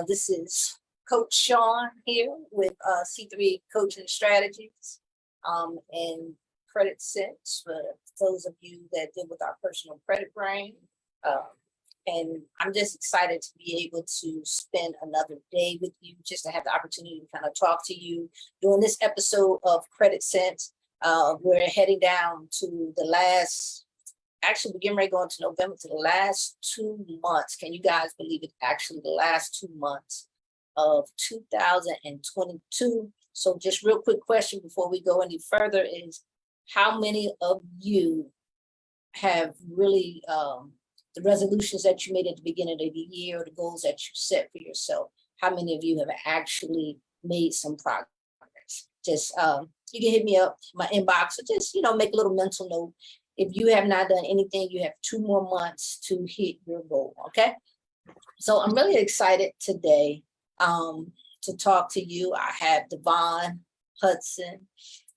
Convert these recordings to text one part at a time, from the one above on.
This is Coach Shaune here with C3 Coaching Strategies and Credit Sense for those of you that deal with our personal credit brain. And I'm just excited to be able to spend another day with you, just to have the opportunity to kind of talk to you. During this episode of Credit Sense, we're heading down to the last, actually we're getting ready to go into November, to the last 2 months. Can you guys believe it? Actually, the last 2 months of 2022. So just real quick question before we go any further is, how many of you have really, the resolutions that you made at the beginning of the year, or the goals that you set for yourself, how many of you have actually made some progress? Just, you can hit me up, my inbox, or just, make a little mental note. If you have not done anything, you have 2 more months to hit your goal, okay? So I'm really excited today to talk to you. I have Devon Hudson,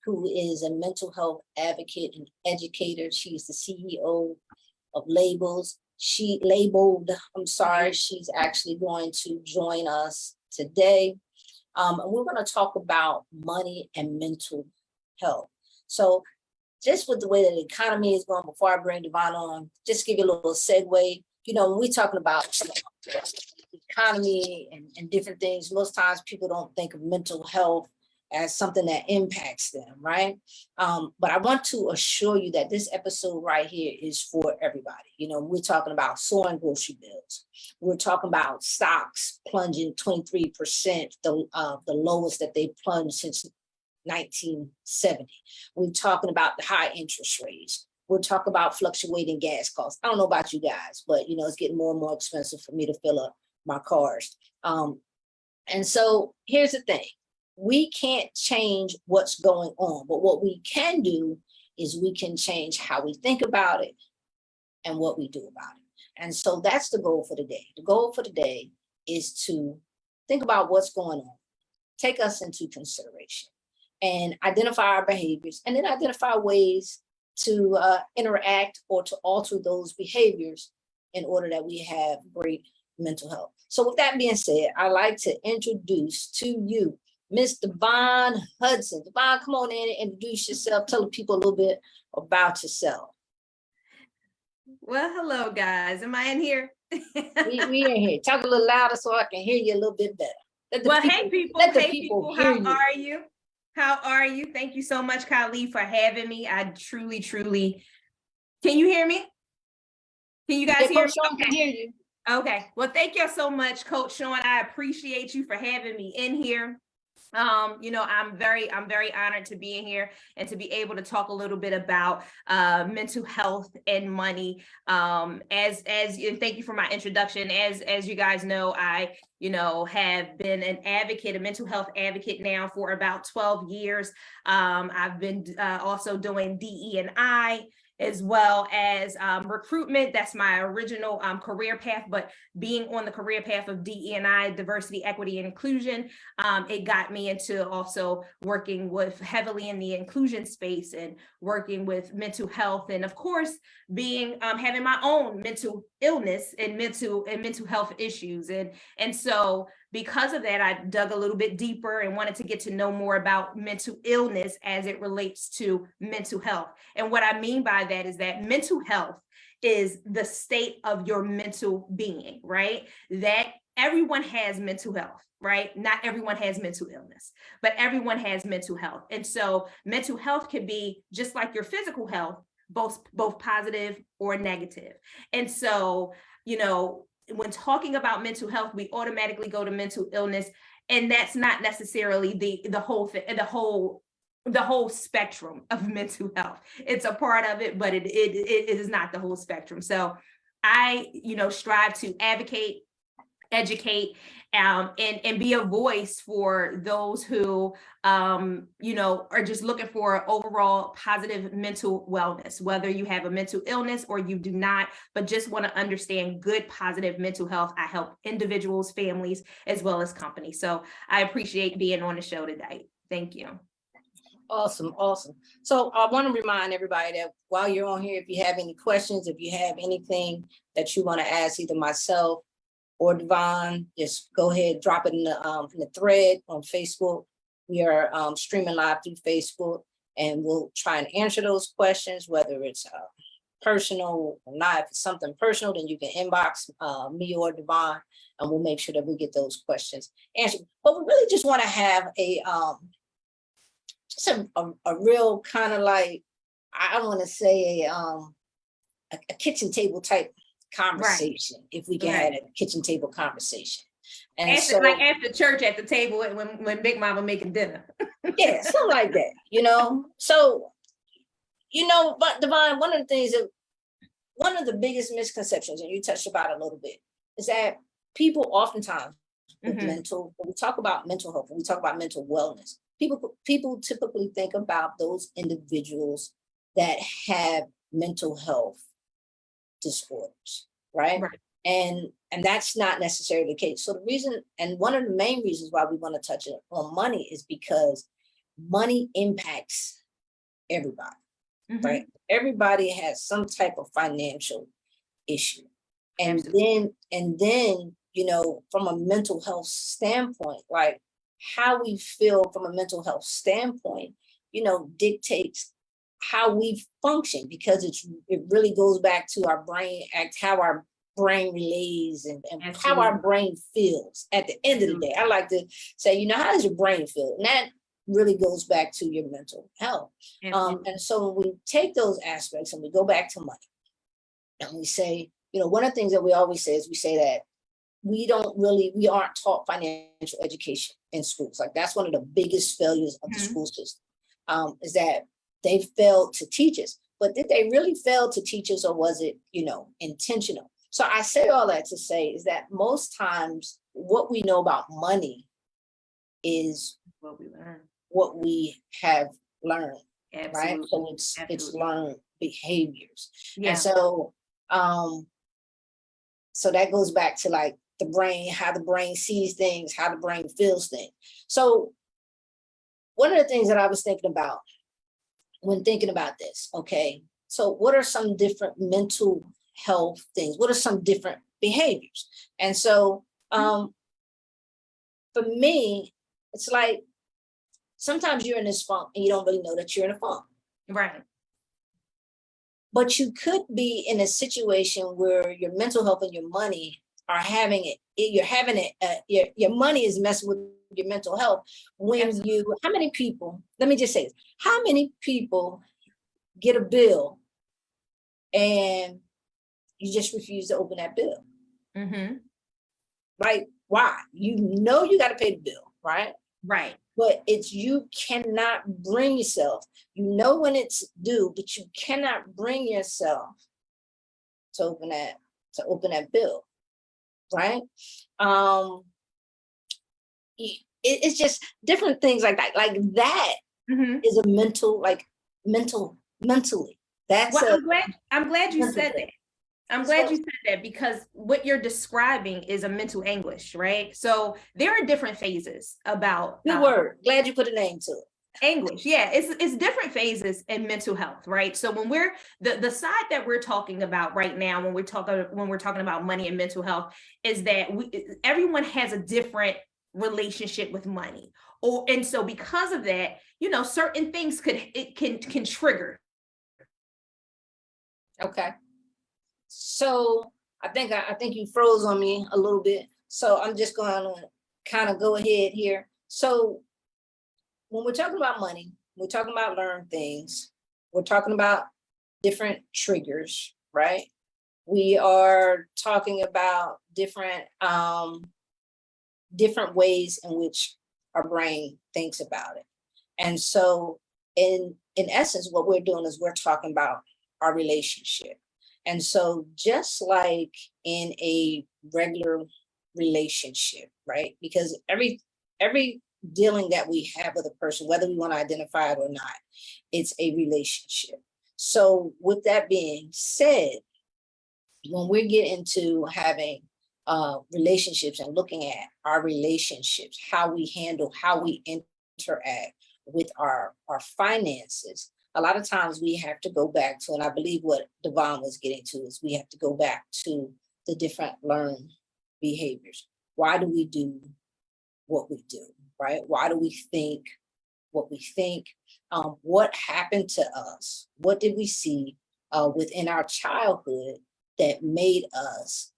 who is a mental health advocate and educator. She's the CEO of Labels. She's actually going to join us today. And we're going to talk about money and mental health. So just with the way that the economy is going, before I bring Devon on, just give you a little segue. When we're talking about the economy and different things, most times people don't think of mental health as something that impacts them, right? But I want to assure you that this episode right here is for everybody. We're talking about soaring grocery bills. We're talking about stocks plunging 23%, the lowest that they've plunged since 1970. We're talking about the high interest rates. We're talking about fluctuating gas costs. I don't know about you guys, but it's getting more and more expensive for me to fill up my cars. And so here's the thing. We can't change what's going on, but what we can do is we can change how we think about it and what we do about it. And so that's the goal for today. The goal for today is to think about what's going on, take us into consideration, and identify our behaviors, and then identify ways to interact or to alter those behaviors in order that we have great mental health. So with that being said, I'd like to introduce to you Miss Devon Hudson. Devon, come on in and introduce yourself. Tell the people a little bit about yourself. Well, hello, guys. Am I in here? we in here. Talk a little louder so I can hear you a little bit better. Hey, people. How are you? How are you? Thank you so much, Kylie, for having me. I truly, can you hear me? Can you guys hear me? I can hear you. Okay. Well, thank you so much, Coach Shaune. I appreciate you for having me in here. I'm very honored to be in here and to be able to talk a little bit about mental health and money. And thank you for my introduction. As you guys know, I have been an advocate, a mental health advocate now for about 12 years. I've been also doing DE&I, as well as recruitment. That's my original career path, but being on the career path of DE&I, diversity, equity, and inclusion, it got me into also working with heavily in the inclusion space and working with mental health, and of course, being having my own mental illness and mental health issues, and so because of that, I dug a little bit deeper and wanted to get to know more about mental illness as it relates to mental health. And what I mean by that is that mental health is the state of your mental being, right? That everyone has mental health, right? Not everyone has mental illness, but everyone has mental health. And so mental health can be just like your physical health, both positive or negative. And so, when talking about mental health, we automatically go to mental illness, and that's not necessarily the whole spectrum of mental health. It's a part of it, but it is not the whole spectrum. So I, strive to advocate, educate, and be a voice for those who, are just looking for overall positive mental wellness, whether you have a mental illness or you do not, but just want to understand good, positive mental health. I help individuals, families, as well as companies. So I appreciate being on the show today. Thank you. Awesome. So I want to remind everybody that while you're on here, if you have any questions, if you have anything that you want to ask either myself or Devon, just go ahead, drop it in the thread on Facebook. We are streaming live through Facebook, and we'll try and answer those questions, whether it's personal or not. If it's something personal, then you can inbox me or Devon, and we'll make sure that we get those questions answered. But we really just want to have a real kind of like, I want to say a kitchen table type conversation, if we can have a kitchen table conversation. And so, like after church at the table when Big Mama making dinner. Yeah, something like that, you know. So, you know, but Devon, one of the things that, one of the biggest misconceptions, and you touched about it a little bit, is that people oftentimes with when we talk about mental health, when we talk about mental wellness, people typically think about those individuals that have mental health disorders, right? And that's not necessarily the case. So the reason, and one of the main reasons why we want to touch it on money, is because money impacts everybody, right? Everybody has some type of financial issue. And then, you know, from a mental health standpoint, like how we feel from a mental health standpoint, you know, dictates how we function, because it really goes back to our brain act, how our brain relays, and how our brain feels at the end of the day. I like to say, you know, how does your brain feel? And that really goes back to your mental health. And so when we take those aspects and we go back to money, and we say, you know, one of the things that we always say is, we say that we aren't taught financial education in schools. Like, that's one of the biggest failures of the school system, is that they failed to teach us. But did they really fail to teach us, or was it, you know, intentional? So I say all that to say is that most times what we know about money is what we have learned, right? So it's learned behaviors. And so so that goes back to like the brain, how the brain sees things, how the brain feels things. So one of the things that I was thinking about when thinking about this, okay, so what are some different mental health things? What are some different behaviors? And so for me, it's like, sometimes you're in this funk and you don't really know that you're in a funk. Right. But you could be in a situation where your mental health and your money are having it. You're having it. Your money is messing with your mental health. When how many people? Let me just say this: how many people get a bill and you just refuse to open that bill? Right? Why? You know you got to pay the bill, right? Right. But it's, you cannot bring yourself, you know when it's due, but you cannot bring yourself to open that bill, right? It's just different things like that. Like that is a mentally. That's I'm glad you said that. I'm glad you said that, because what you're describing is a mental anguish, right? So there are different phases about. Good word. Glad you put a name to it. Anguish. Yeah, it's different phases in mental health, right? So when we're the side that we're talking about right now, when we're talking about money and mental health, is that everyone has a different relationship with money, and so because of that, you know, certain things can trigger. Okay. So I think you froze on me a little bit. So I'm just going to kind of go ahead here. So when we're talking about money, we're talking about learned things. We're talking about different triggers, right? We are talking about different ways in which our brain thinks about it. And so in essence, what we're doing is we're talking about our relationship. And so just like in a regular relationship, right? Because every dealing that we have with a person, whether we want to identify it or not, it's a relationship. So with that being said, when we get into having relationships and looking at our relationships, how we handle, how we interact with our finances, a lot of times we have to go back to, and I believe what Devon was getting to, is we have to go back to the different learned behaviors. Why do we do what we do, right? Why do we think what we think? What happened to us? What did we see within our childhood that made us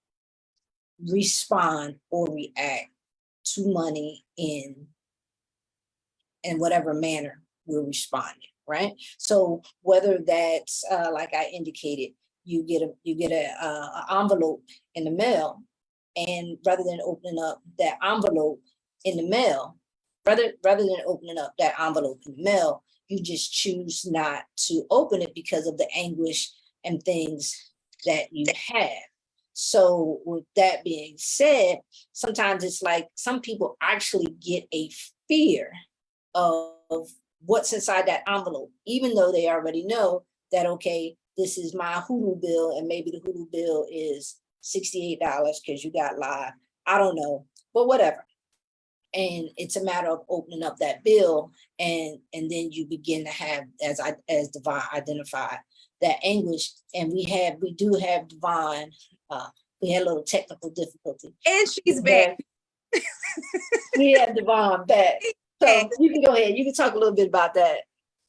respond or react to money in whatever manner we're responding, right? So whether that's like I indicated, you get a envelope in the mail, and rather than opening up that envelope in the mail, rather than opening up that envelope in the mail, you just choose not to open it because of the anguish and things that you have. So with that being said, sometimes it's like some people actually get a fear of what's inside that envelope, even though they already know that, okay, this is my hoodoo bill, and maybe the hoodoo bill is $68 because you got live. I don't know, but whatever. And it's a matter of opening up that bill, and then you begin to have, as Divine identified, that anguish. And we do have Divine. We had a little technical difficulty, and she's back. We have Divine back. So you can go ahead. You can talk a little bit about that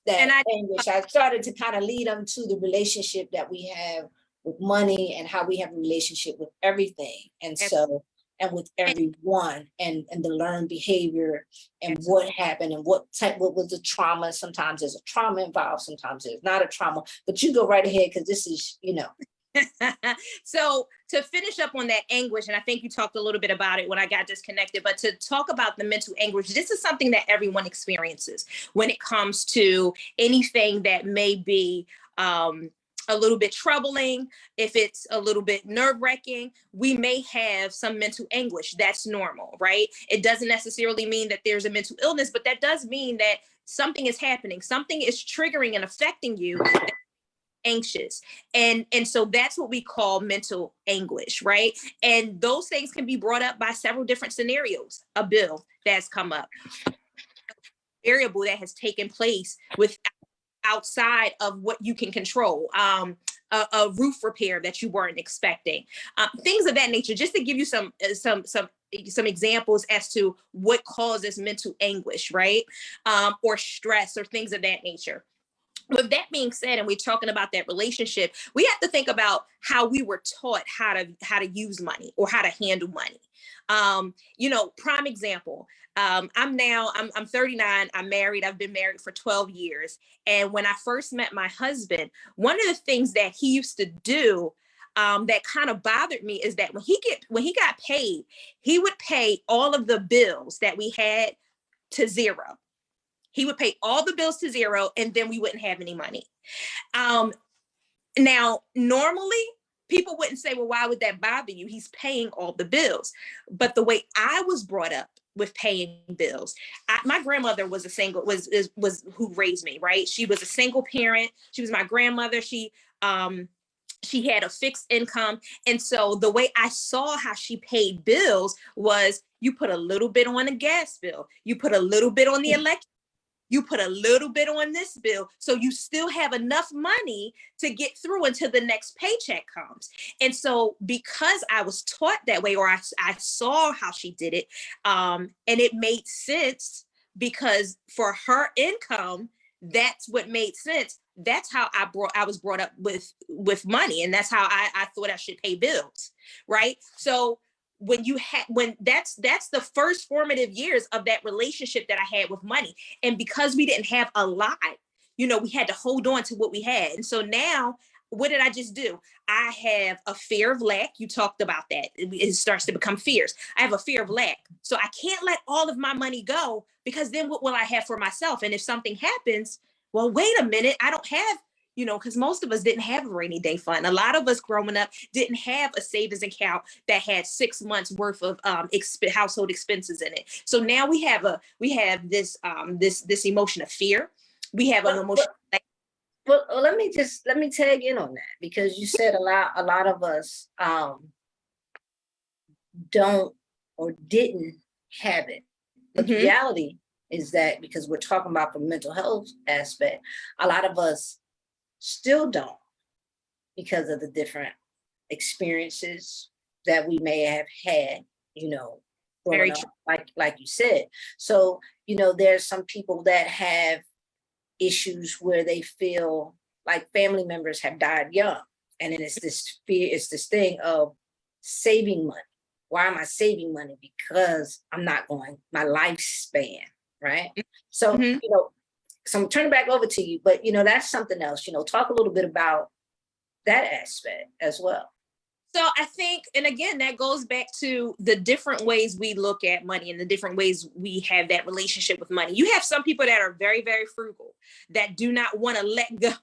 anguish. I started to kind of lead them to the relationship that we have with money, and how we have a relationship with everything. And so, and with everyone, and the learned behavior, and what happened, and what was the trauma. Sometimes there's a trauma involved, sometimes there's not a trauma, but you go right ahead, because this is, So to finish up on that anguish, and I think you talked a little bit about it when I got disconnected, but to talk about the mental anguish, this is something that everyone experiences when it comes to anything that may be a little bit troubling. If it's a little bit nerve-wracking, we may have some mental anguish. That's normal, right? It doesn't necessarily mean that there's a mental illness, but that does mean that something is happening. Something is triggering and affecting you. Anxious. And so that's what we call mental anguish, right? And those things can be brought up by several different scenarios. A bill that's come up, variable that has taken place with outside of what you can control, a roof repair that you weren't expecting, things of that nature, just to give you some examples as to what causes mental anguish, right? Or stress, or things of that nature. With that being said, and we're talking about that relationship, we have to think about how we were taught how to use money, or how to handle money. Prime example. I'm 39. I'm married. I've been married for 12 years. And when I first met my husband, one of the things that he used to do that kind of bothered me is that when he got paid, he would pay all of the bills that we had to zero. He would pay all the bills to zero, and then we wouldn't have any money. Now, normally, people wouldn't say, well, why would that bother you? He's paying all the bills. But the way I was brought up with paying bills, my grandmother was who raised me, right? She was a single parent. She was my grandmother. She had a fixed income. And so the way I saw how she paid bills was, you put a little bit on a gas bill. You put a little bit on the electric. You put a little bit on this bill, so you still have enough money to get through until the next paycheck comes. And so because I was taught that way, or I saw how she did it, and it made sense, because for her income, that's what made sense. That's how I was brought up with money, and that's how I thought I should pay bills, right? So when that's the first formative years of that relationship that I had with money. And because we didn't have a lot, we had to hold on to what we had. And so now, what did I just do? I have a fear of lack. You talked about that. It starts to become fears. I have a fear of lack. So I can't let all of my money go, because then what will I have for myself? And if something happens, well, wait a minute, I don't have, because most of us didn't have a rainy day fund. A lot of us growing up didn't have a savings account that had 6 months worth of household expenses in it. So now we have this emotion of fear. We have an emotion. Well, let me tag in on that, because you said a lot of us don't or didn't have it. But the reality is that, because we're talking about the mental health aspect, a lot of us still don't, because of the different experiences that we may have had, growing Very up, true. like you said. So, there's some people that have issues where they feel like family members have died young. And then it's this fear, it's this thing of saving money. Why am I saving money? Because I'm not going, my lifespan, right? So, Mhm. So I'm turning back over to you, but that's something else, talk a little bit about that aspect as well. So I think, and again, that goes back to the different ways we look at money and the different ways we have that relationship with money. You have some people that are very, very frugal, that do not want to let go.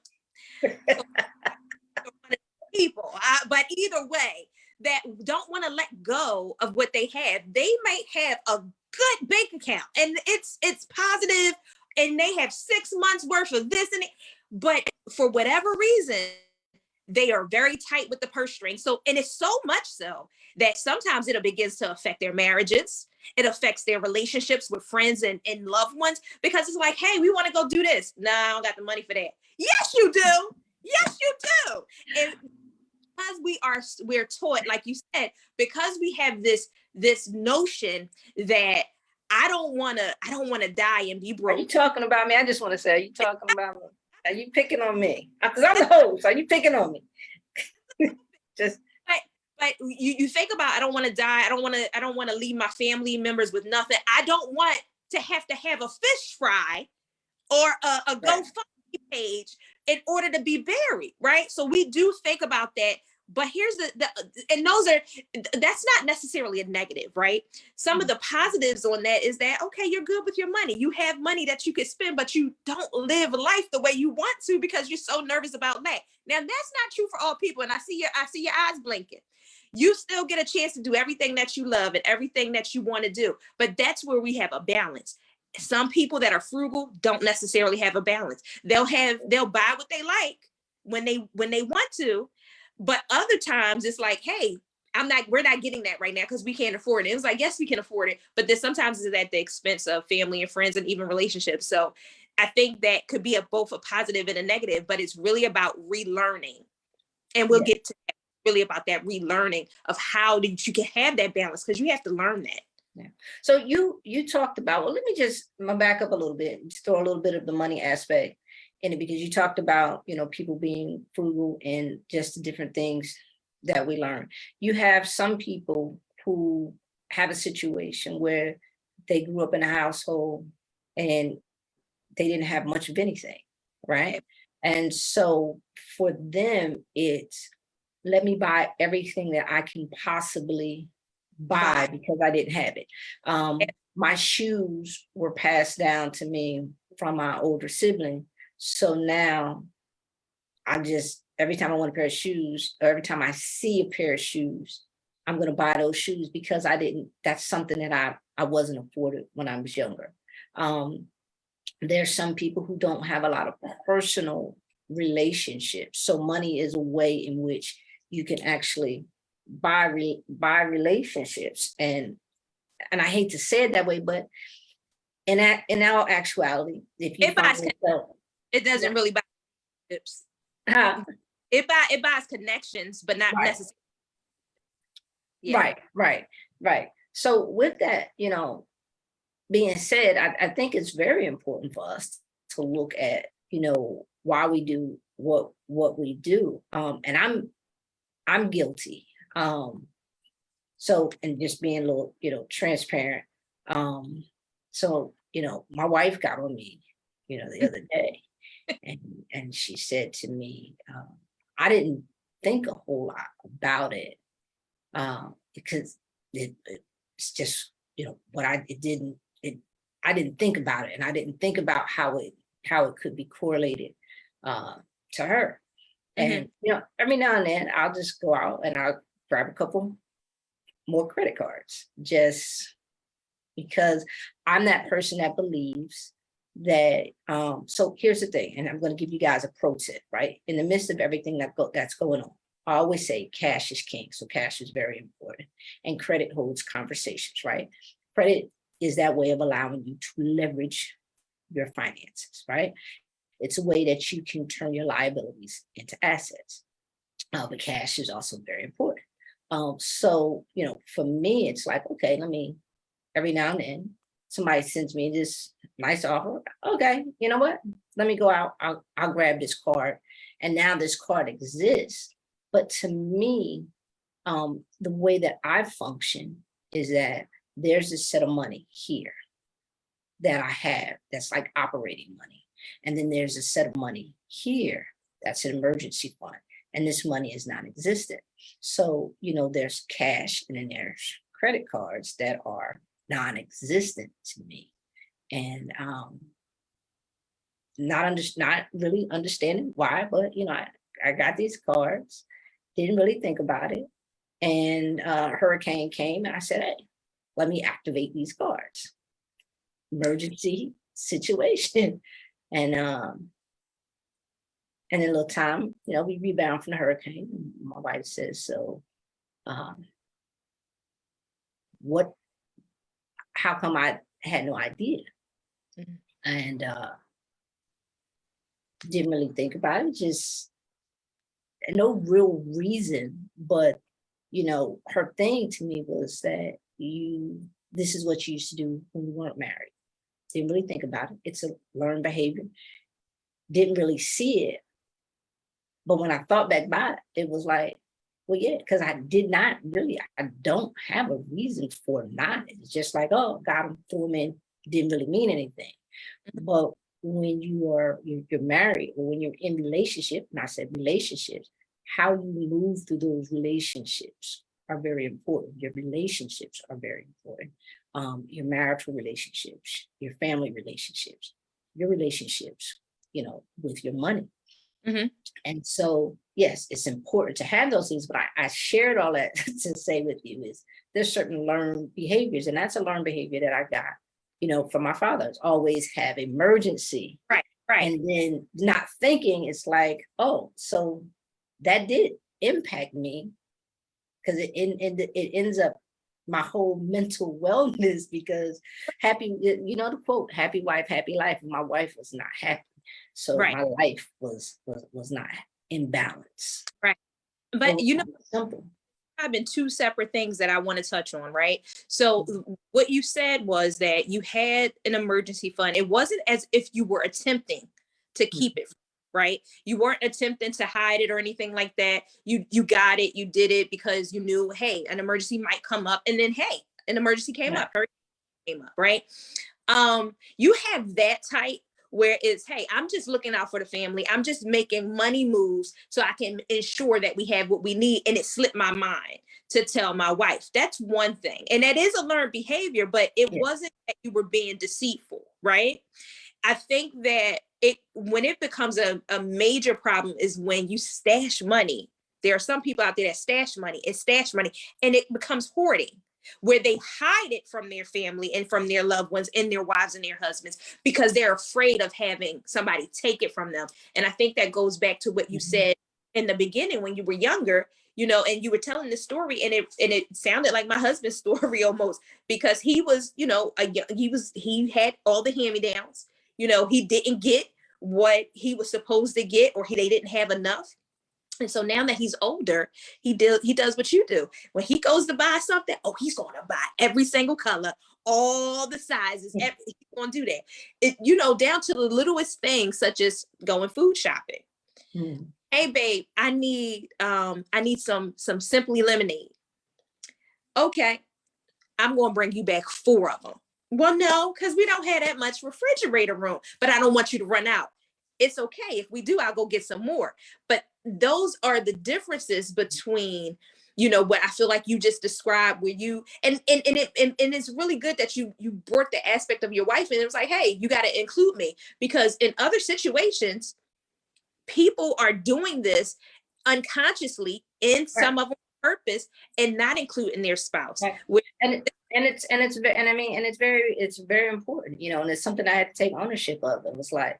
People, but either way, that don't want to let go of what they have. They might have a good bank account and it's positive, and they have 6 months worth of this and it, but for whatever reason, they are very tight with the purse string. So, and it's so much so that sometimes it begins to affect their marriages. It affects their relationships with friends and loved ones, because it's like, hey, we want to go do this. No, I don't got the money for that. Yes, you do. Yes, you do. And because we're taught, like you said, because we have this notion that I don't want to die and be broke. Are you talking about me? I just want to say, are you talking about me? Are you picking on me? Because I'm the host. Are you picking on me? Just. But you think about, I don't want to die. I don't want to leave my family members with nothing. I don't want to have a fish fry or a GoFundMe page in order to be buried, right? So we do think about that. But here's that's not necessarily a negative, right? Some of the positives on that is that, okay, you're good with your money. You have money that you could spend, but you don't live life the way you want to because you're so nervous about that. Now, that's not true for all people. And I see your eyes blinking. You still get a chance to do everything that you love and everything that you want to do. But that's where we have a balance. Some people that are frugal don't necessarily have a balance. They'll buy what they like when they want to, but other times it's like, hey, we're not getting that right now because we can't afford it. It was like, yes, we can afford it, but then sometimes it's at the expense of family and friends and even relationships. So I think that could be both a positive and a negative, but it's really about relearning. And we'll get to that, really about that relearning of how you can have that balance, because you have to learn that. Yeah. So you talked about, well, let me just back up a little bit and throw a little bit of the money aspect in it, because you talked about, people being frugal and just the different things that we learn. You have some people who have a situation where they grew up in a household and they didn't have much of anything, right? And so for them, it's, let me buy everything that I can possibly buy because I didn't have it. My shoes were passed down to me from my older sibling. So now every time I want a pair of shoes, or every time I see a pair of shoes, I'm going to buy those shoes because that's something that I wasn't afforded when I was younger. There's some people who don't have a lot of personal relationships. So money is a way in which you can actually buy relationships. And I hate to say it that way, but in our actuality, if you find yourself, it doesn't really buy relationships. It buys connections, but not necessarily. Yeah. Right. So with that, being said, I think it's very important for us to look at, why we do what we do. And I'm guilty. So, and just being a little, transparent. So, my wife got on me, the other day, and she said to me, I didn't think a whole lot about it, because it's just, I didn't think about it, and I didn't think about how it could be correlated to her. And every now and then I'll just go out and I'll grab a couple more credit cards, just because I'm that person that believes that. So here's the thing, and I'm going to give you guys a pro tip, right? In the midst of everything that's going on, I always say cash is king. So cash is very important, and credit holds conversations, right? Credit is that way of allowing you to leverage your finances, right? It's a way that you can turn your liabilities into assets. But cash is also very important. So, for me, it's like, okay, every now and then, somebody sends me this nice offer. Okay, you know what? Let me go out. I'll grab this card. And now this card exists. But to me, the way that I function is that there's a set of money here that I have that's like operating money. And then there's a set of money here that's an emergency fund. And this money is non-existent. So, there's cash and then there's credit cards that are non-existent to me. And not really understanding why, but I got these cards, didn't really think about it. And hurricane came and I said, hey, let me activate these cards. Emergency situation. And in a little time, we rebound from the hurricane. My wife says, so how come I had no idea? Mm-hmm. And didn't really think about it, just no real reason, but her thing to me was that this is what you used to do when you weren't married. Didn't really think about it. It's a learned behavior. Didn't really see it. But when I thought back by it, it was like, well, yeah, because I don't have a reason for not. It's just like, oh, got him, threw him in, didn't really mean anything. But when you're married or when you're in relationship, and I said relationships, how you move through those relationships are very important. Your relationships are very important. Your marital relationships, your family relationships, your relationships, with your money. Mm-hmm. And so, yes, it's important to have those things, but I shared all that to say with you is there's certain learned behaviors, and that's a learned behavior that I got, from my father. Always have emergency. Right. And then not thinking, it's like, oh, so that did impact me, because it ends up my whole mental wellness, because the quote, happy wife, happy life. And my wife was not happy. So my life was not in balance. Right. But simple. I've been two separate things that I want to touch on, right? So what you said was that you had an emergency fund. It wasn't as if you were attempting to keep it, right? You weren't attempting to hide it or anything like that. You got it, you did it because you knew, hey, an emergency might come up, and then hey, an emergency came up, right? You have that type where it's, hey, I'm just looking out for the family. I'm just making money moves so I can ensure that we have what we need. And it slipped my mind to tell my wife. That's one thing. And that is a learned behavior, but it wasn't that you were being deceitful, right? I think that when it becomes a major problem is when you stash money. There are some people out there that stash money and it becomes hoarding, where they hide it from their family and from their loved ones and their wives and their husbands because they're afraid of having somebody take it from them. And I think that goes back to what you said in the beginning when you were younger, and you were telling the story, and it sounded like my husband's story almost, because he was, he had all the hand-me-downs, he didn't get what he was supposed to get, or they didn't have enough. And so now that he's older, he does what you do. When he goes to buy something, he's going to buy every single color, all the sizes. He's going to do that. Down to the littlest things, such as going food shopping. Hey, babe, I need some Simply lemonade. Okay, I'm going to bring you back 4 of them. Well, no, because we don't have that much refrigerator room, but I don't want you to run out. It's okay. If we do, I'll go get some more. But those are the differences between, what I feel like you just described, where you, and it's really good that you brought the aspect of your wife. And it was like, hey, you got to include me, because in other situations, people are doing this unconsciously in some of them purpose and not including their spouse. It's very important, and it's something I had to take ownership of. It was like,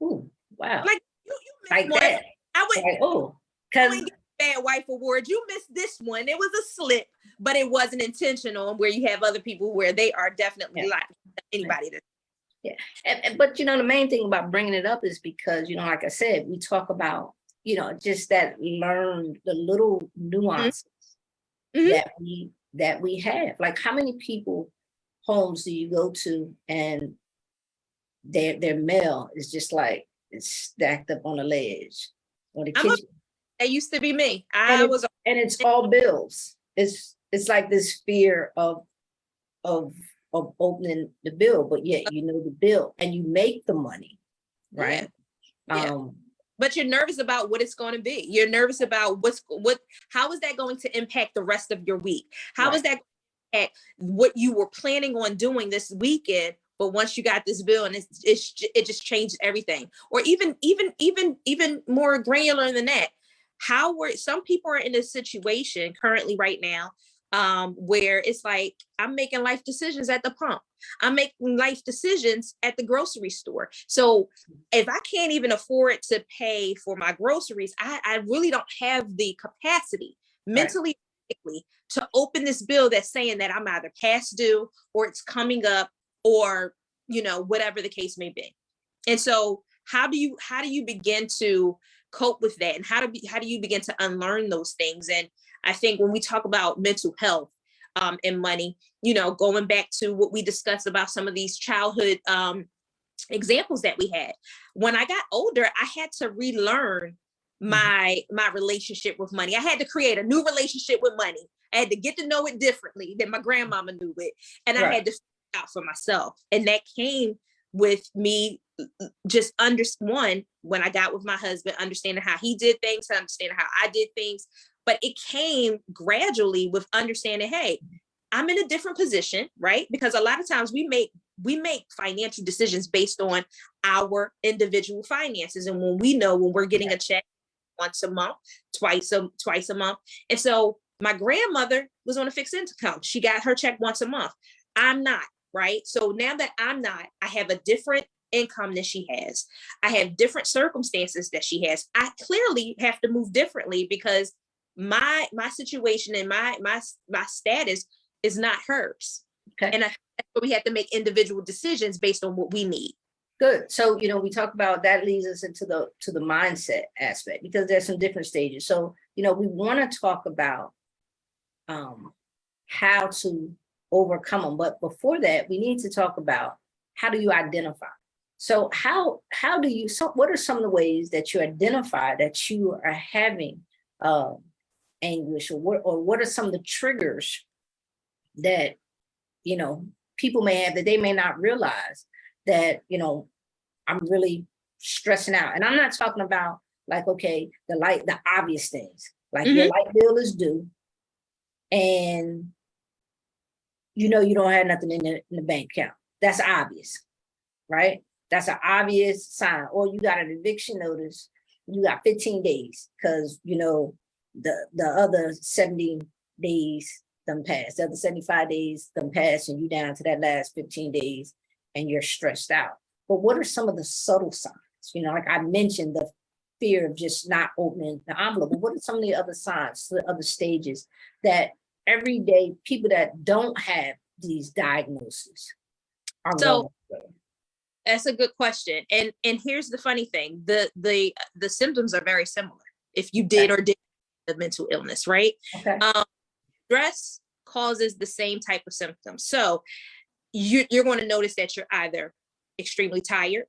ooh, wow. Like you like one. that. I would, like, because bad wife award, you missed this one. It was a slip, but it wasn't intentional. Where you have other people where they are definitely like anybody. But the main thing about bringing it up is because like I said, we talk about just that the little nuances that we have. Like, how many people homes do you go to and their mail is just like it's stacked up on a ledge or the kitchen, That used to be me. and it's all bills. It's like this fear of opening the bill, but yet you know the bill and you make the money, right? Yeah. But you're nervous about what it's going to be. You're nervous about how is that going to impact the rest of your week? How is that at what you were planning on doing this weekend? But once you got this bill and it just changed everything. Or even more granular than that, some people are in a situation currently right now where it's like, I'm making life decisions at the pump. I'm making life decisions at the grocery store. So if I can't even afford to pay for my groceries, I really don't have the capacity mentally to open this bill that's saying that I'm either past due or it's coming up or, whatever the case may be. And so how do you begin to cope with that? And how do you begin to unlearn those things? And I think when we talk about mental health and money, going back to what we discussed about some of these childhood examples that we had, when I got older, I had to relearn my relationship with money. I had to create a new relationship with money. I had to get to know it differently than my grandmama knew it. And I had to figure it out for myself. And that came with me just when I got with my husband, understanding how he did things, understanding how I did things. But it came gradually with understanding, hey, I'm in a different position, right? Because a lot of times we make financial decisions based on our individual finances. And when we're getting a check once a month, twice a month. And so my grandmother was on a fixed income. She got her check once a month. I'm not, right? So now that I'm not, I have a different income than she has. I have different circumstances that she has. I clearly have to move differently because my situation and my status is not hers. Okay. And we have to make individual decisions based on what we need. Good. So, we talk about that leads us into the mindset aspect because there's some different stages. So, we want to talk about how to overcome them. But before that, we need to talk about how do you identify? So what are some of the ways that you identify that you are having anguish, or what are some of the triggers that, people may have that they may not realize that, I'm really stressing out. And I'm not talking about like, okay, the obvious things, like your light bill is due and you don't have nothing in the bank account. That's obvious, right? That's an obvious sign. Or you got an eviction notice, you got 15 days because, the other 70 days done passed, the other 75 days done passed, and you down to that last 15 days and you're stressed out. But what are some of the subtle signs? Like I mentioned, the fear of just not opening the envelope. But what are some of the other signs, the other stages that everyday people that don't have these diagnoses are going through? That's a good question. And here's the funny thing. The symptoms are very similar if you did or didn't have the mental illness, right? Okay. Stress causes the same type of symptoms. So you're going to notice that you're either extremely tired.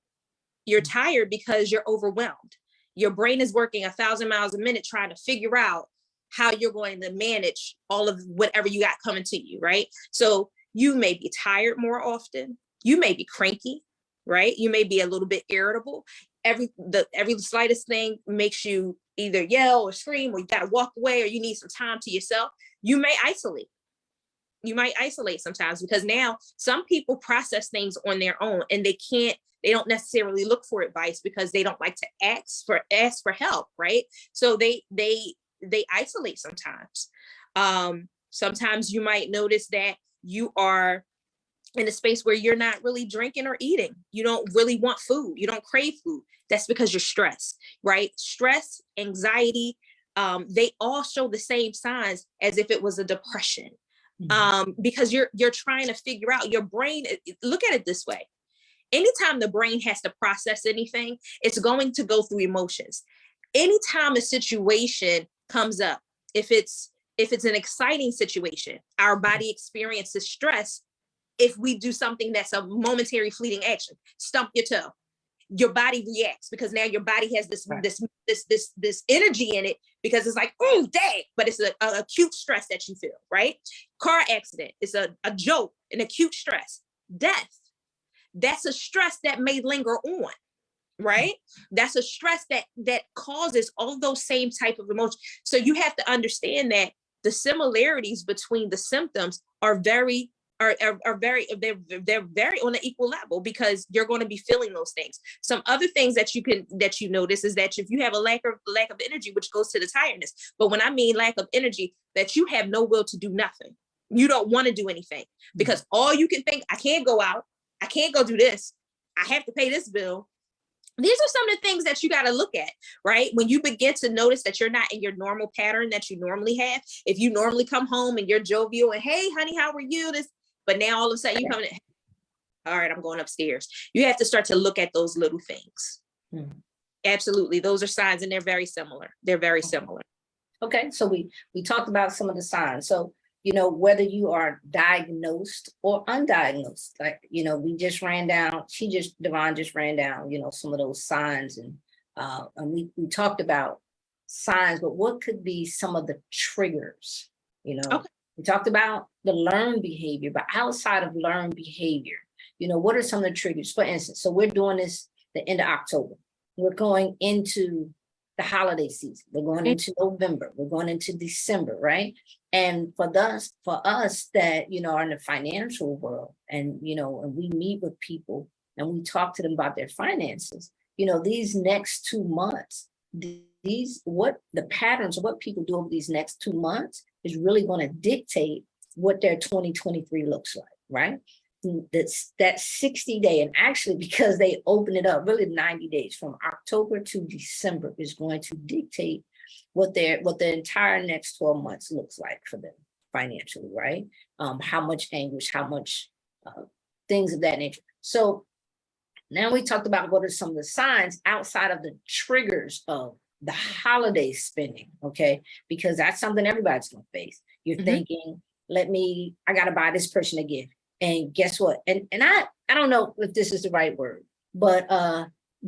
You're tired because you're overwhelmed. Your brain is working 1,000 miles a minute trying to figure out how you're going to manage all of whatever you got coming to you, right? So you may be tired more often. You may be cranky, right? You may be a little bit irritable. Every slightest thing makes you either yell or scream, or you got to walk away, or you need some time to yourself. You may isolate. You might isolate sometimes because now some people process things on their own and they don't necessarily look for advice because they don't like to ask for help, right? So they isolate sometimes. Sometimes you might notice that you are in a space where you're not really drinking or eating. You don't really want food. You don't crave food. That's because you're stressed, right? Stress, anxiety, they all show the same signs as if it was a depression. Because you're trying to figure out your brain. Look at it this way. Anytime the brain has to process anything, it's going to go through emotions. Anytime a situation comes up, if it's if it's an exciting situation, our body experiences stress. If we do something that's a momentary fleeting action, stump your toe, your body reacts because now your body has this this energy in it because it's like, oh, dang, but it's a acute stress that you feel, right? Car accident is a joke, an acute stress. Death, that's a stress that may linger on, right? That's a stress that causes all those same type of emotions. So you have to understand that the similarities between the symptoms are very they're very on an equal level because you're going to be feeling those things. Some other things that you notice is that if you have a lack of energy, which goes to the tiredness, but when I mean lack of energy, that you have no will to do nothing. You don't want to do anything because all you can think, I can't go out, I can't go do this, I have to pay this bill. These are some of the things that you got to look at, right? When you begin to notice that you're not in your normal pattern that you normally have. If you normally come home and you're jovial and, hey, honey, how are you? But now all of a sudden you come in, all right, I'm going upstairs. You have to start to look at those little things. Absolutely. Those are signs and they're very similar. They're very similar. Okay. So we talked about some of the signs. So, whether you are diagnosed or undiagnosed, like, we just ran down, Devon just ran down, some of those signs and we talked about signs, but what could be some of the triggers, Okay. We talked about the learned behavior, but outside of learned behavior, what are some of the triggers? For instance, so we're doing this the end of October. We're going into the holiday season. We're going into November. We're going into December, right? And for us that, are in the financial world and, and we meet with people and we talk to them about their finances, these next 2 months, what the patterns of what people do over these next 2 months is really going to dictate what their 2023 looks like, right? That 60-day, and actually because they open it up, really 90 days from October to December is going to dictate what the entire next 12 months looks like for them financially, right? How much anguish, how much things of that nature. So now we talked about what are some of the signs outside of the triggers of the holiday spending, okay? Because that's something everybody's gonna face. You're thinking, I gotta buy this person a gift. And guess what? And I don't know if this is the right word, but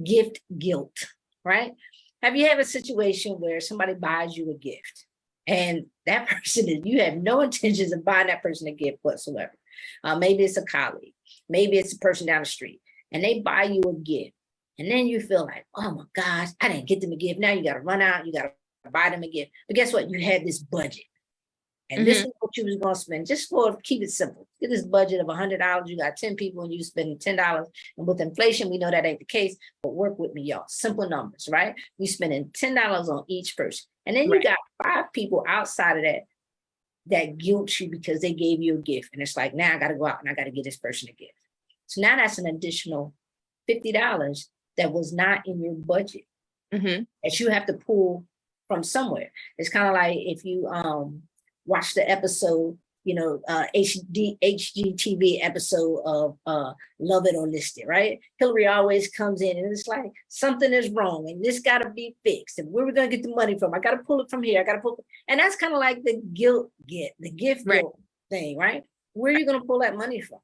gift guilt, right? Have you had a situation where somebody buys you a gift and that person you have no intentions of buying that person a gift whatsoever? Maybe it's a colleague, maybe it's a person down the street, and they buy you a gift. And then you feel like, oh my gosh, I didn't get them a gift. Now you got to run out, you got to buy them a gift. But guess what? You had this budget. And this is what you was going to spend. Just keep it simple. Get this budget of $100. You got 10 people and you spend $10. And with inflation, we know that ain't the case. But work with me, y'all. Simple numbers, right? We spending $10 on each person. And then you got 5 people outside of that guilt you because they gave you a gift. And it's like, now I got to go out and I got to get this person a gift. So now that's an additional $50 that was not in your budget that you have to pull from somewhere. It's kind of like if you watch the episode, HGTV episode of Love It or List It, right? Hillary always comes in and it's like, something is wrong and this got to be fixed. And where are we going to get the money from? I got to pull it from here. And that's kind of like the gift guilt thing, right? Where are you going to pull that money from?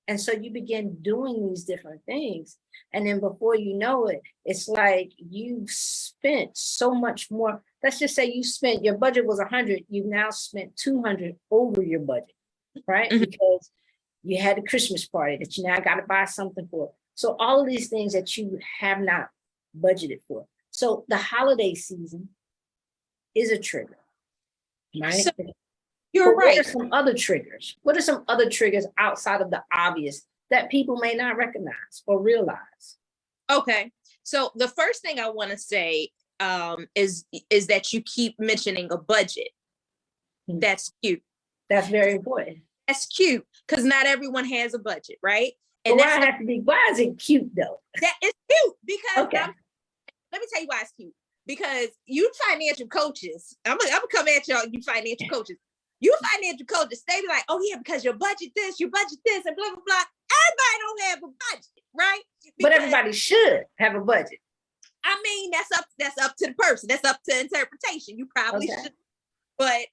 And so you begin doing these different things. And then before you know it, it's like you've spent so much more. Let's just say your budget was 100, you've now spent 200 over your budget, right? Because you had a Christmas party that you now got to buy something for. So all of these things that you have not budgeted for. So the holiday season is a trigger, right? So you're right. What are some other triggers? What are some other triggers outside of the obvious that people may not recognize or realize? Okay. So the first thing I want to say is that you keep mentioning a budget. That's cute. That's very important. That's cute because not everyone has a budget, right? And why is it cute though? That is cute because let me tell you why it's cute. Because you financial coaches, I'm gonna come at y'all, you financial coaches. You financial coaches, they be like, oh yeah, because your budget this, and blah, blah, blah. Everybody don't have a budget, right? But everybody should have a budget. I mean, that's up to the person. That's up to interpretation. You probably should. but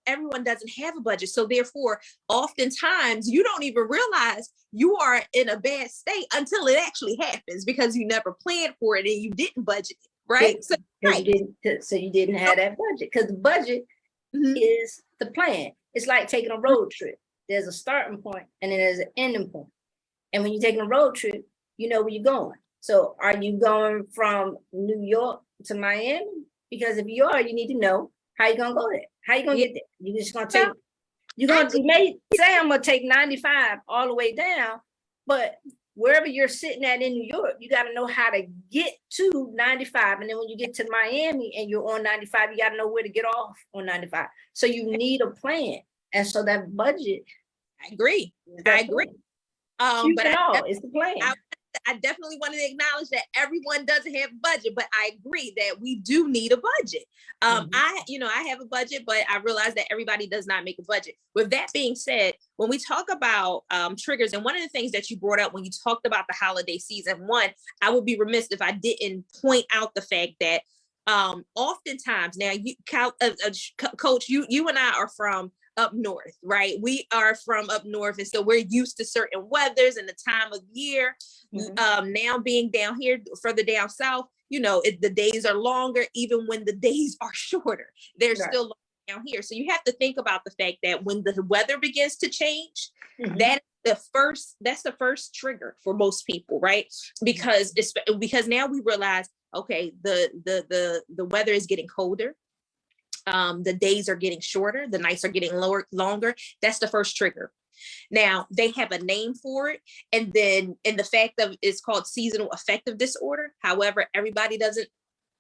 everyone doesn't have a budget. So therefore, oftentimes you don't even realize you are in a bad state until it actually happens because you never planned for it and you didn't budget it, right? So, right. You didn't have that budget, because the budget is the plan. It's like taking a road trip. There's a starting point and then there's an ending point. And when you're taking a road trip, you know where you're going. So are you going from New York to Miami? Because if you are, you need to know how you're gonna go there. How you gonna get there? You're just gonna take, you may say I'm gonna take 95 all the way down, but wherever you're sitting at in New York, you got to know how to get to 95. And then when you get to Miami and you're on 95, you got to know where to get off on 95. So you need a plan. And so that budget. I agree. I agree. But it's the plan. I definitely want to acknowledge that everyone doesn't have a budget, but I agree that we do need a budget. I have a budget, but I realize that everybody does not make a budget. With that being said, when we talk about triggers, and one of the things that you brought up when you talked about the holiday season, one, I would be remiss if I didn't point out the fact that oftentimes now, Coach, you and I are from up north, right? We are from up north, and so we're used to certain weathers and the time of year. Now being down here, further down south, the days are longer, even when the days are shorter. They're still long down here. So you have to think about the fact that when the weather begins to change, that's the first trigger for most people, right? Because now we realize, okay, the weather is getting colder. The days are getting shorter, the nights are getting longer. That's the first trigger. Now they have a name for it, and the fact of it's called seasonal affective disorder. However, everybody doesn't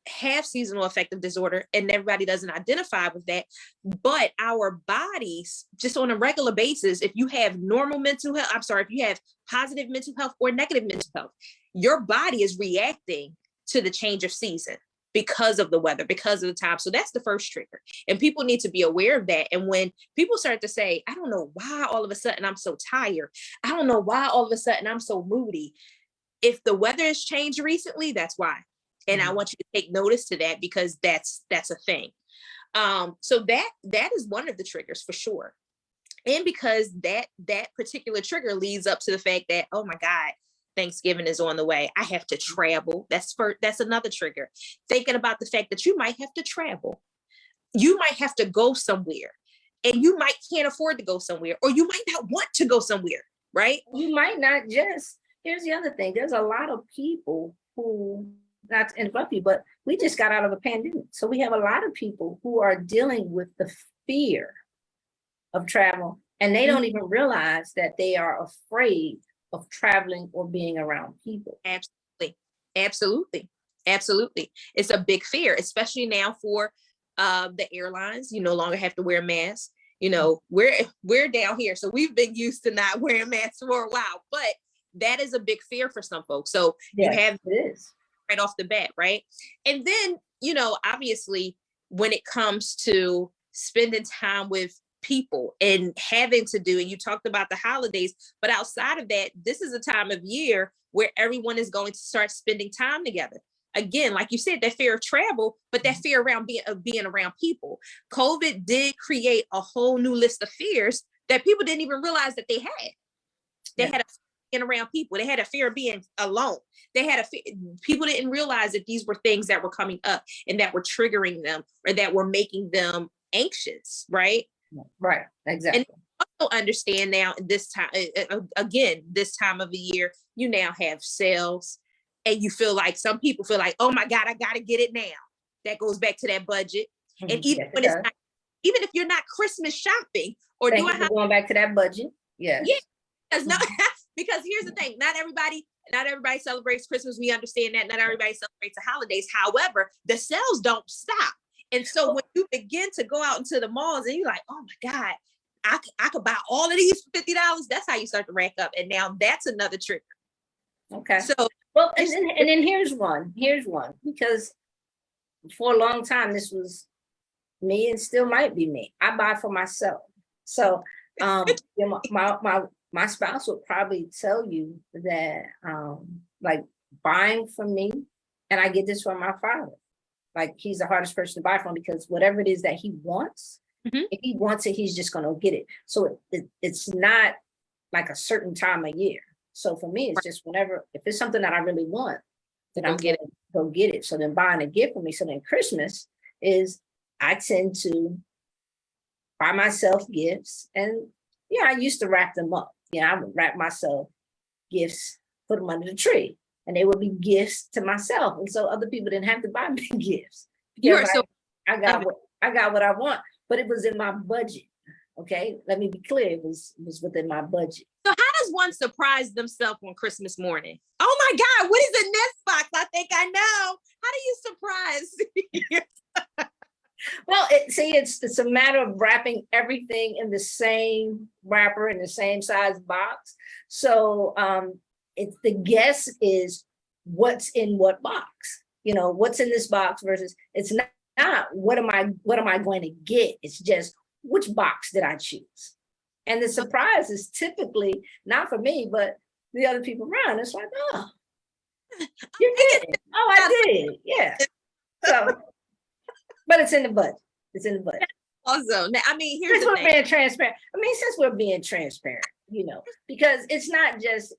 have seasonal affective disorder, and everybody doesn't identify with that. But our bodies, just on a regular basis, if you have normal mental health, if you have positive mental health or negative mental health, your body is reacting to the change of season because of the weather, because of the time. So that's the first trigger. And people need to be aware of that. And when people start to say, I don't know why all of a sudden I'm so tired. I don't know why all of a sudden I'm so moody. If the weather has changed recently, that's why. And I want you to take notice to that, because that's a thing. So that is one of the triggers for sure. And because that particular trigger leads up to the fact that, oh my God, Thanksgiving is on the way. I have to travel. That's another trigger. Thinking about the fact that you might have to travel. You might have to go somewhere, and you might can't afford to go somewhere, or you might not want to go somewhere, right? You might not just, here's the other thing. There's a lot of people who, not to interrupt you, but we just got out of a pandemic. So we have a lot of people who are dealing with the fear of travel, and they don't even realize that they are afraid of traveling or being around people. Absolutely. It's a big fear, especially now for the airlines. You no longer have to wear masks. We're down here, so we've been used to not wearing masks for a while, but that is a big fear for some folks. So you have this right off the bat, right? And then, obviously, when it comes to spending time with people and having to do, and you talked about the holidays, but outside of that, this is a time of year where everyone is going to start spending time together. Again, like you said, that fear of travel, but that fear around being around people. COVID did create a whole new list of fears that people didn't even realize that they had. They had a fear of being around people. They had a fear of being alone. They had people didn't realize that these were things that were coming up and that were triggering them, or that were making them anxious, right? Right, exactly. And also understand now, this time, again, this time of the year, you now have sales, and you feel like, some people feel like, oh my God, I got to get it now. That goes back to that budget. And even when it's not, even if you're not Christmas shopping or going back to that budget. Yes. Yeah. Because here's the thing, not everybody celebrates Christmas. We understand that. Not everybody celebrates the holidays. However, the sales don't stop. And so when you begin to go out into the malls and you're like, oh my God, I could buy all of these for $50. That's how you start to rack up. And now that's another trigger. Okay. So, well, and then here's one, because for a long time, this was me, and still might be me. I buy for myself. So, my spouse would probably tell you that, like, buying from me, and I get this from my father. Like, he's the hardest person to buy from, because whatever it is that he wants, Mhm. If he wants it, he's just going to get it. So it's not like a certain time of year. So for me, it's just whenever, if it's something that I really want, then I'm going to go get it. So then buying a gift for me. So then Christmas is, I tend to buy myself gifts. And yeah, I used to wrap them up. I would wrap myself gifts, put them under the tree, and they would be gifts to myself. And so other people didn't have to buy me gifts You are because so I got what I want, but it was in my budget. Okay, let me be clear. It was within my budget. So how does one surprise themselves on Christmas morning? Oh my God, what is in this box? I think I know. How do you surprise? Well, it's a matter of wrapping everything in the same wrapper in the same size box. So it's the guess is what's in what box. What's in this box versus it's not what am I going to get? It's just which box did I choose? And the surprise is typically not for me, but the other people around. It's like, oh, you did. Oh, I did. Yeah. So, but it's in the budget. It's in the budget. Awesome. Now, I mean, here's since we're being transparent. Since we're being transparent, because it's not just,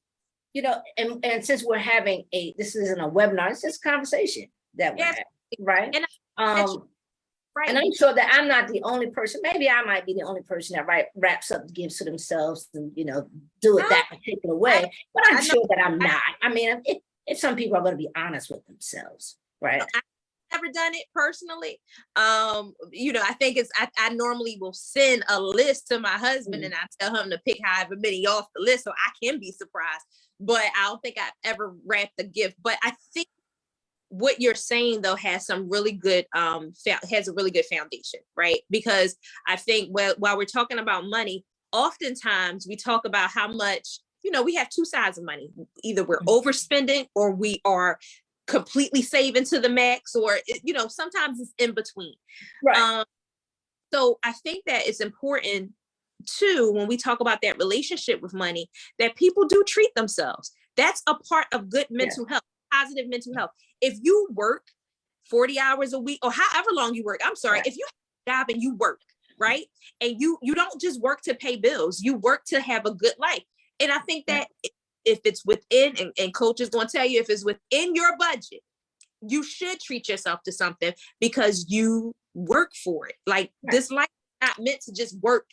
and since we're having this isn't a webinar, it's just a conversation that we're having, right? Right. And I'm sure that I'm not the only person. Maybe I might be the only person that wraps up gifts to themselves and do it that particular way. But I'm sure that I'm not. I mean, if some people are going to be honest with themselves, right? I've never done it personally. I think I normally will send a list to my husband and I tell him to pick however many off the list so I can be surprised. But I don't think I've ever wrapped a gift. But I think what you're saying though has some really good has a really good foundation, right? Because I think while we're talking about money, oftentimes we talk about how much, we have two sides of money. Either we're overspending or we are completely saving to the max, or sometimes it's in between. Right. So I think that it's important too, when we talk about that relationship with money, that people do treat themselves. That's a part of good mental health, positive mental health. If you work 40 hours a week or however long you work, if you have a job and you work, right? And you don't just work to pay bills, you work to have a good life. And I think that if it's within, and Coach is going to tell you, if it's within your budget, you should treat yourself to something because you work for it. Like this life is not meant to just work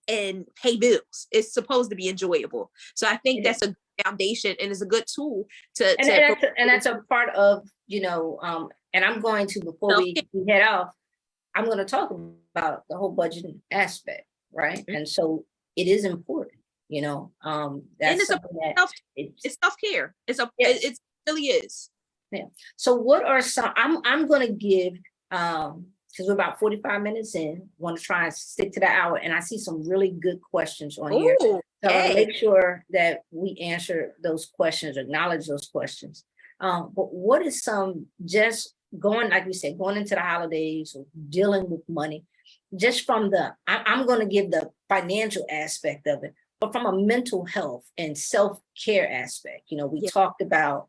and pay bills. It's supposed to be enjoyable. So I think that's a foundation and is a good tool and that's a part of, and I'm going to, before we head off, I'm going to talk about the whole budgeting aspect, right? Mm-hmm. And so it is important, that's something it's self-care. It really is. Yeah. So what are some, I'm going to give, because we're about 45 minutes in, want to try and stick to the hour, and I see some really good questions on here. So I want to make sure that we answer those questions, acknowledge those questions. But what is some, just going, like we said, going into the holidays or dealing with money, just from I'm going to give the financial aspect of it, but from a mental health and self-care aspect. We talked about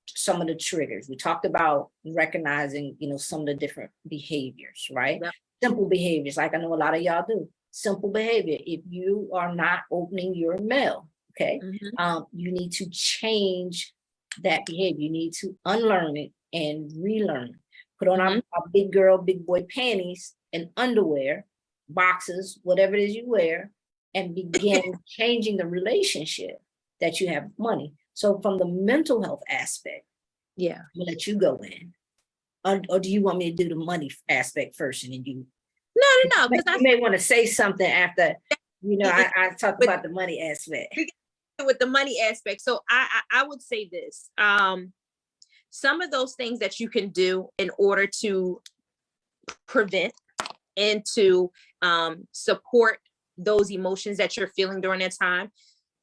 some of the triggers. We talked about recognizing, some of the different behaviors, right? Yep. Simple behaviors, like I know a lot of y'all do. Simple behavior. If you are not opening your mail, okay, you need to change that behavior. You need to unlearn it and relearn it. Put on our big girl, big boy panties and underwear, boxes, whatever it is you wear, and begin changing the relationship that you have with money. So from the mental health aspect, I'll let you go in. Or do you want me to do the money aspect first and then you? No. Because you may want to say something after, I talk about the money aspect. With the money aspect. So I would say this. Some of those things that you can do in order to prevent and to support those emotions that you're feeling during that time,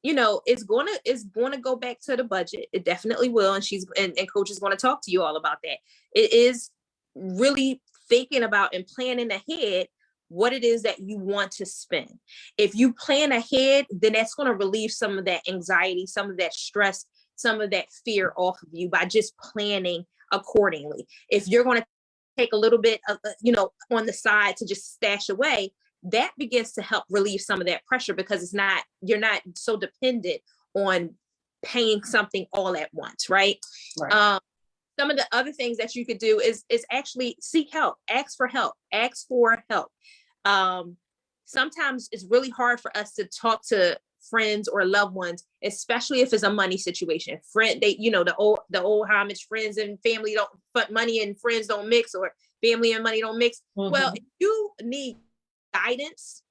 it's going to go back to the budget. It definitely will. And Coach is going to talk to you all about that. It is really thinking about and planning ahead what it is that you want to spend. If you plan ahead, then that's going to relieve some of that anxiety, some of that stress, some of that fear off of you by just planning accordingly. If you're going to take a little bit of, on the side to just stash away, that begins to help relieve some of that pressure, because you're not so dependent on paying something all at once, right? Right. Some of the other things that you could do is actually seek help, ask for help. Sometimes it's really hard for us to talk to friends or loved ones, especially if it's a money situation. The old homage, friends and family don't, but money and friends don't mix, or family and money don't mix. Mm-hmm. Well, if you need guidance,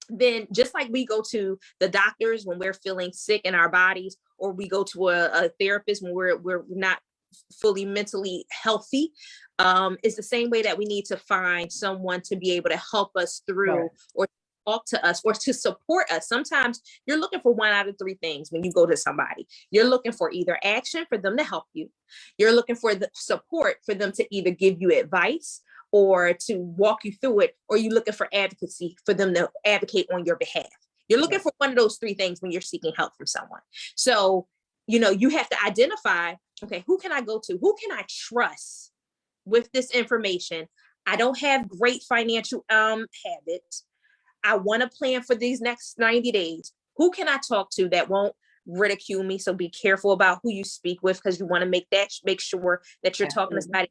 then just like we go to the doctors when we're feeling sick in our bodies, or we go to a therapist when we're not fully mentally healthy, it's the same way that we need to find someone to be able to help us through, right, or talk to us, or to support us. Sometimes you're looking for one out of three things when you go to somebody. You're looking for either action for them to help you, you're looking for the support for them to either give you advice or to walk you through it, or you're looking for advocacy for them to advocate on your behalf. You're looking for one of those three things when you're seeking help from someone. So, you have to identify, okay, who can I go to? Who can I trust with this information? I don't have great financial habits. I want to plan for these next 90 days. Who can I talk to that won't ridicule me? So be careful about who you speak with, because you want to make sure that you're talking to somebody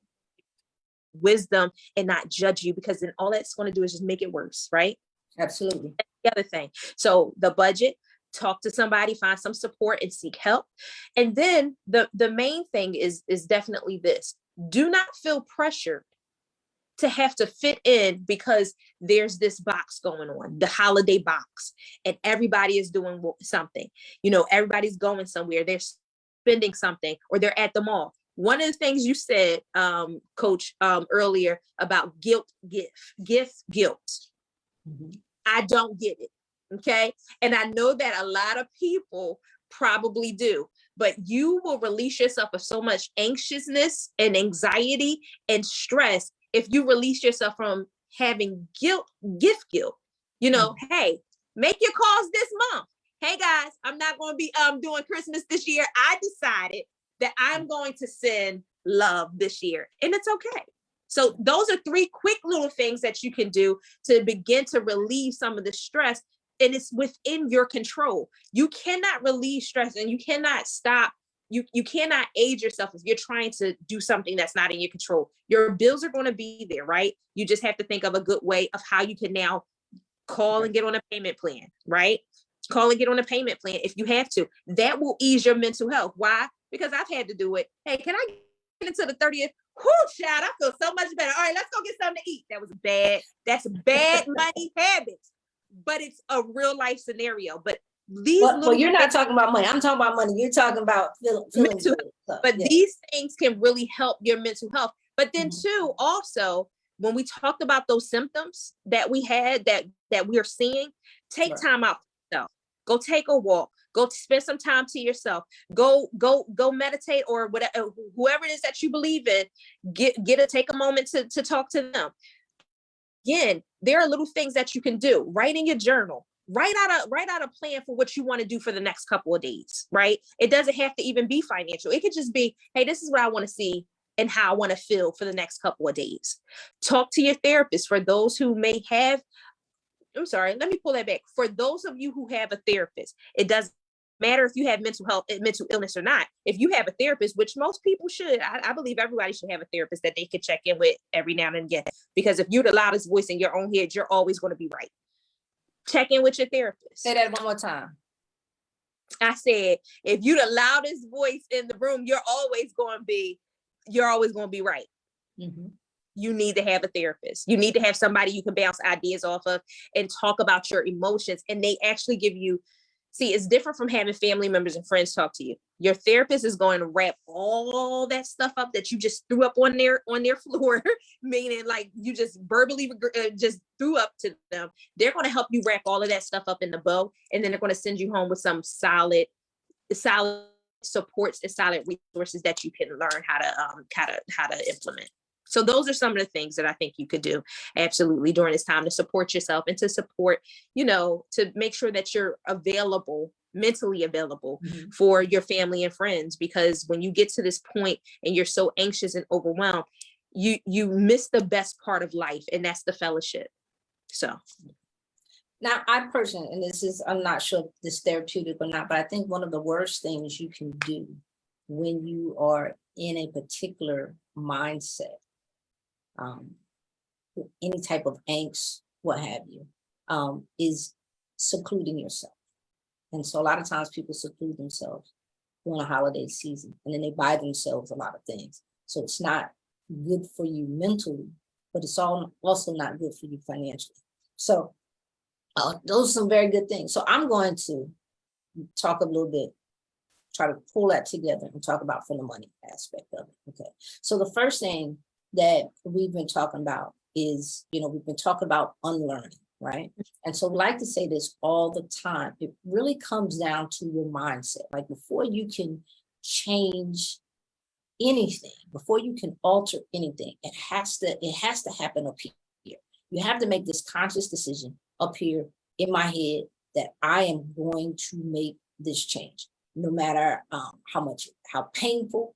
wisdom and not judge you, because then all that's going to do is just make it worse, right? Absolutely. That's the other thing. So the budget, talk to somebody, find some support, and seek help. And then the main thing is definitely this: do not feel pressured to have to fit in because there's this box going on, the holiday box, and everybody is doing something. Everybody's going somewhere, they're spending something, or they're at the mall. One of the things you said, Coach, earlier about guilt. Mm-hmm. I don't get it. Okay. And I know that a lot of people probably do, but you will release yourself of so much anxiousness and anxiety and stress if you release yourself from having gift guilt. Mm-hmm. Hey, make your calls this month. Hey guys, I'm not going to be doing Christmas this year. I decided that I'm going to send love this year, and it's okay. So those are three quick little things that you can do to begin to relieve some of the stress, and it's within your control. You cannot relieve stress, and you cannot stop. You cannot aid yourself if you're trying to do something that's not in your control. Your bills are going to be there, right? You just have to think of a good way of how you can now call and get on a payment plan, right? Call and get on a payment plan if you have to. That will ease your mental health. Why? Because I've had to do it. Hey, can I get into the 30th? Whoo, child, I feel so much better. All right, let's go get something to eat. That was bad. That's bad money habits, but it's a real life scenario. But well, you're not talking about money. I'm talking about money. You're talking about feeling good. But these things can really help your mental health. But then too, also, when we talked about those symptoms that we had, that we're seeing, take time out for yourself. Go take a walk. Go spend some time to yourself. Go meditate, or whatever, whoever it is that you believe in. Take a moment to talk to them. Again, there are little things that you can do. Write in your journal. Write out a plan for what you want to do for the next couple of days, right? It doesn't have to even be financial. It could just be, hey, this is what I want to see and how I want to feel for the next couple of days. Talk to your therapist. For those who may have, let me pull that back. For those of you who have a therapist, it doesn't matter if you have mental illness or not. If you have a therapist, which most people should, I believe everybody should have a therapist that they can check in with every now and again, because if you're the loudest voice in your own head, you're always going to be right. Check in with your therapist. Say that one more time. I said, if you're the loudest voice in the room, you're always going to be right. Mm-hmm. You need to have a therapist. You need to have somebody you can bounce ideas off of and talk about your emotions. And they actually give you, it's different from having family members and friends talk to you. Your therapist is going to wrap all that stuff up that you just threw up on their floor, meaning like you just verbally just threw up to them. They're going to help you wrap all of that stuff up in the bow, and then they're going to send you home with some solid supports and solid resources that you can learn how to implement. So those are some of the things that I think you could do absolutely during this time to support yourself and to support, to make sure that you're mentally available for your family and friends. Because when you get to this point and you're so anxious and overwhelmed, you miss the best part of life, and that's the fellowship. So now I personally, and this is, I'm not sure if this is therapeutic or not, but I think one of the worst things you can do when you are in a particular mindset, any type of angst, what have you, is secluding yourself. And so a lot of times people seclude themselves during a holiday season, and then they buy themselves a lot of things. So it's not good for you mentally, but it's also not good for you financially. So those are some very good things. So I'm going to talk a little bit, try to pull that together and talk about from the money aspect of it. Okay. So the first thing that we've been talking about is, we've been talking about unlearning, right? And so we like to say this all the time. It really comes down to your mindset. Like before you can change anything, before you can alter anything, it has to happen up here. You have to make this conscious decision up here in my head that I am going to make this change, no matter how painful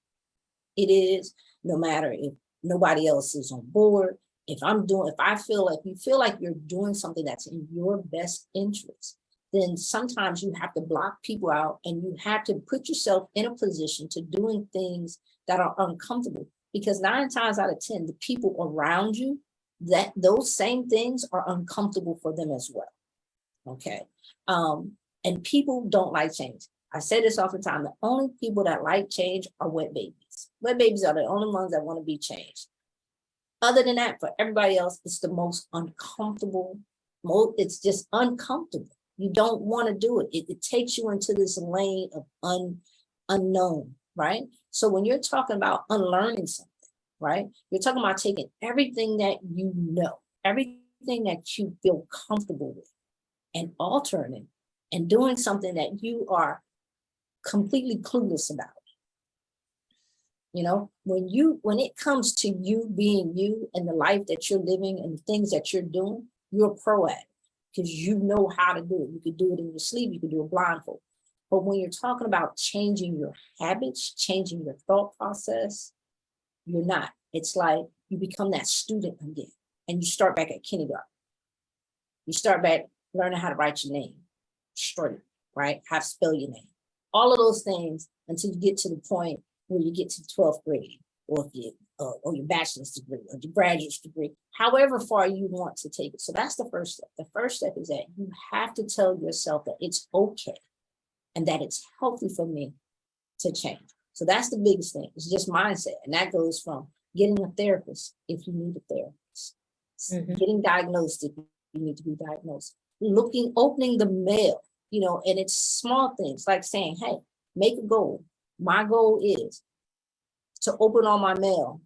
it is, no matter if nobody else is on board. If you feel like you're doing something that's in your best interest, then sometimes you have to block people out, and you have to put yourself in a position to doing things that are uncomfortable, because 9 times out of 10, the people around you, that those same things are uncomfortable for them as well. Okay. And people don't like change. I say this all the time. The only people that like change are wet babies. Wet babies are the only ones that want to be changed. Other than that, for everybody else, it's the most uncomfortable. It's just uncomfortable. You don't want to do it. It takes you into this lane of unknown, right? So when you're talking about unlearning something, right? You're talking about taking everything that you know, everything that you feel comfortable with, and altering it and doing something that you are completely clueless about. When it comes to you being you and the life that you're living and the things that you're doing, you're a pro at it because you know how to do it. You could do it in your sleep, you could do it blindfold. But when you're talking about changing your habits, changing your thought process, you're not. It's like you become that student again, and you start back at kindergarten. You start back learning how to write your name straight, right? How to spell your name. All of those things until you get to the point where you get to the 12th grade, or your bachelor's degree, or your graduate's degree, however far you want to take it. So that's the first step. The first step is that you have to tell yourself that it's okay and that it's healthy for me to change. So that's the biggest thing. It's just mindset. And that goes from getting a therapist if you need a therapist, getting diagnosed if you need to be diagnosed, opening the mail, and it's small things like saying, hey, make a goal. My goal is to open all my mail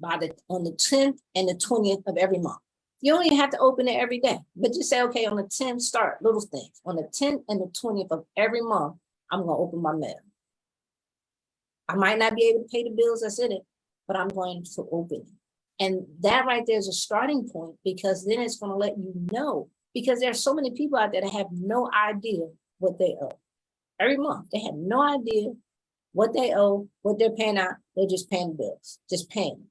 on the 10th and the 20th of every month. You don't even have to open it every day, but just say, okay, on the 10th, start little things. On the 10th and the 20th of every month, I'm going to open my mail. I might not be able to pay the bills that's in it, but I'm going to open it. And that right there is a starting point, because then it's going to let you know, because there's so many people out there that have no idea what they owe. Every month, they have no idea what they owe, what they're paying out. They're just paying bills, just paying,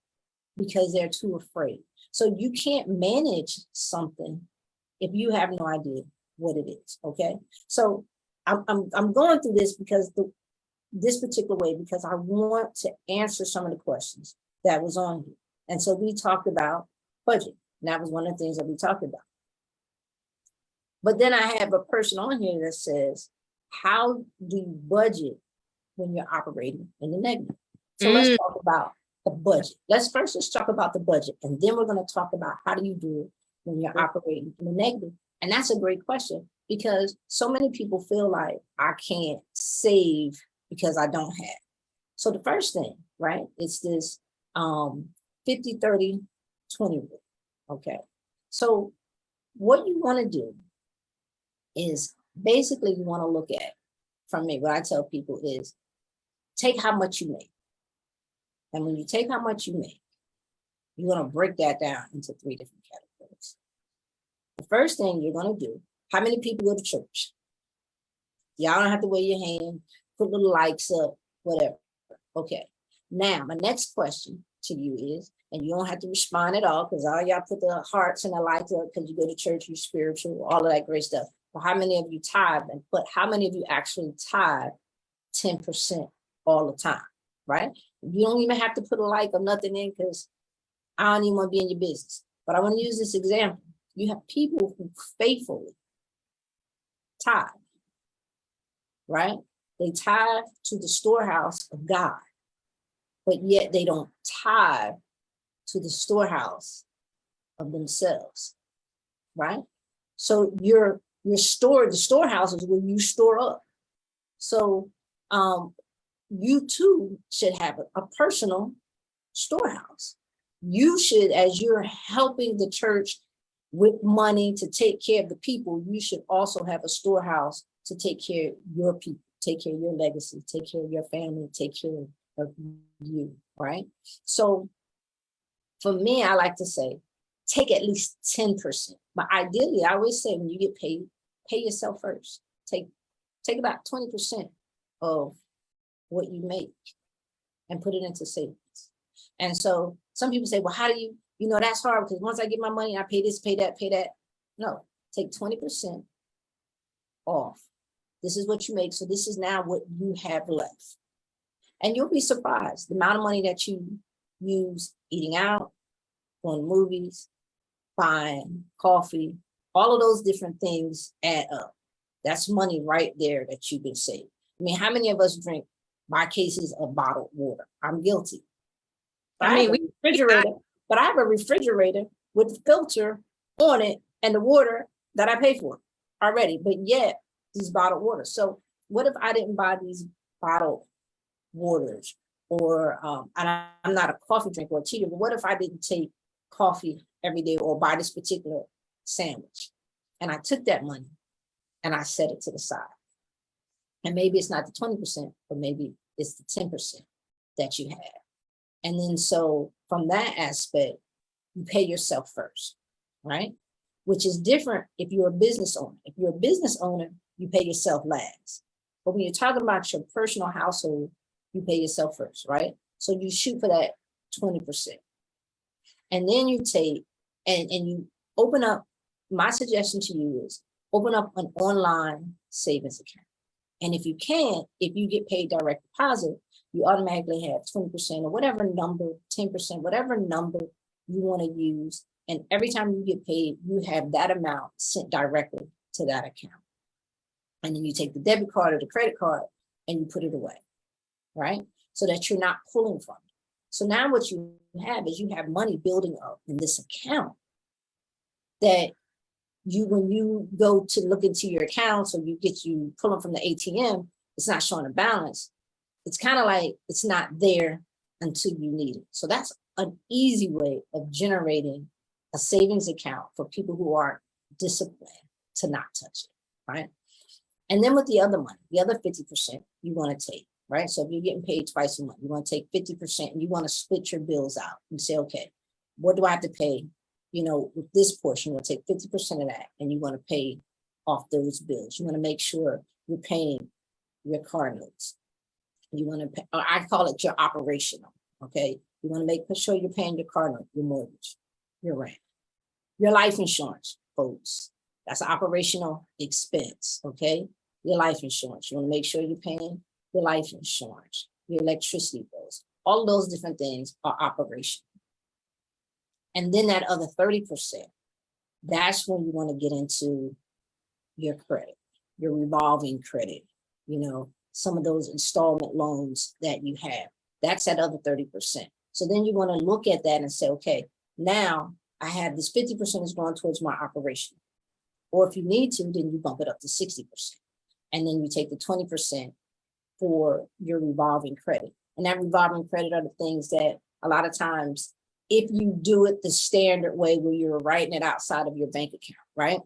because they're too afraid. So you can't manage something if you have no idea what it is, okay? So I'm going through this because this particular way, because I want to answer some of the questions that was on here. And so we talked about budget, and that was one of the things that we talked about. But then I have a person on here that says, how do you budget when you're operating in the negative? So let's talk about the budget. Let's talk about the budget, and then we're going to talk about how do you do it when you're operating in the negative. And that's a great question, because so many people feel like I can't save because I don't have. So the first thing, right, it's this 50, 30, 20 rule. Okay. So what you want to do is basically you want to look at, from me, what I tell people is take how much you make. And when you take how much you make, you're going to break that down into 3 different categories. The first thing you're going to do, how many people go to church? Y'all don't have to wave your hand, put little likes up, whatever. Okay. Now, my next question to you is, and you don't have to respond at all, because all y'all put the hearts and the lights up because you go to church, you spiritual, all of that great stuff. But how many of you tithe? But how many of you actually tithe 10% all the time, right? You don't even have to put a like or nothing in, because I don't even want to be in your business. But I want to use this example. You have people who faithfully tithe, right? They tithe to the storehouse of God, but yet they don't tithe to the storehouse of themselves, right? So the storehouse is where you store up. So you too should have a personal storehouse. You should, as you're helping the church with money to take care of the people, you should also have a storehouse to take care of your people, take care of your legacy, take care of your family, take care of you, right? So for me, I like to say, take at least 10%. But ideally, I always say when you get paid, pay yourself first. Take about 20% of what you make and put it into savings. And so some people say, well, how do you know, that's hard because once I get my money, I pay this, pay that, pay that. No, take 20% off. This is what you make. So this is now what you have left. And you'll be surprised the amount of money that you use eating out, going to movies, buying coffee, all of those different things add up. That's money right there that you can save. I mean, how many of us buy cases of bottled water? I'm guilty. I have a refrigerator with a filter on it and the water that I pay for already, but yet these bottled water. So what if I didn't buy these bottled waters, or and I'm not a coffee drinker or tea, but what if I didn't take coffee every day or buy this particular sandwich? And I took that money and I set it to the side. And maybe it's not the 20%, but maybe it's the 10% that you have. And then so from that aspect, you pay yourself first, right? Which is different if you're a business owner. If you're a business owner, you pay yourself last. But when you're talking about your personal household, you pay yourself first, right? So you shoot for that 20%. And then you take and you open up, my suggestion to you is open up an online savings account. And if you can, if you get paid direct deposit, you automatically have 20% or whatever number, 10%, whatever number you want to use. And every time you get paid, you have that amount sent directly to that account. And then you take the debit card or the credit card and you put it away, right? So that you're not pulling from it. So now what you have is you have money building up in this account that you, when you go to look into your accounts or you pulling from the ATM, it's not showing a balance. It's kind of like it's not there until you need it. So that's an easy way of generating a savings account for people who are disciplined to not touch it, right? And then with the other money, the other 50% you want to take, right? So if you're getting paid twice a month, you want to take 50% and you want to split your bills out and say, okay, what do I have to pay? You know, with this portion, you want to take 50% of that and you want to pay off those bills. You want to make sure you're paying your car notes. You want to pay, or I call it your operational, okay? You want to make sure you're paying your car note, your mortgage, your rent, your life insurance, folks. That's an operational expense, okay? Your life insurance. You want to make sure you're paying your life insurance, your electricity bills. All of those different things are operational. And then that other 30%, that's when you want to get into your credit, your revolving credit, you know, some of those installment loans that you have. That's that other 30%. So then you want to look at that and say, okay, now I have this 50% is going towards my operation. Or if you need to, then you bump it up to 60%. And then you take the 20% for your revolving credit. And that revolving credit are the things that a lot of times, if you do it the standard way where you're writing it outside of your bank account, right?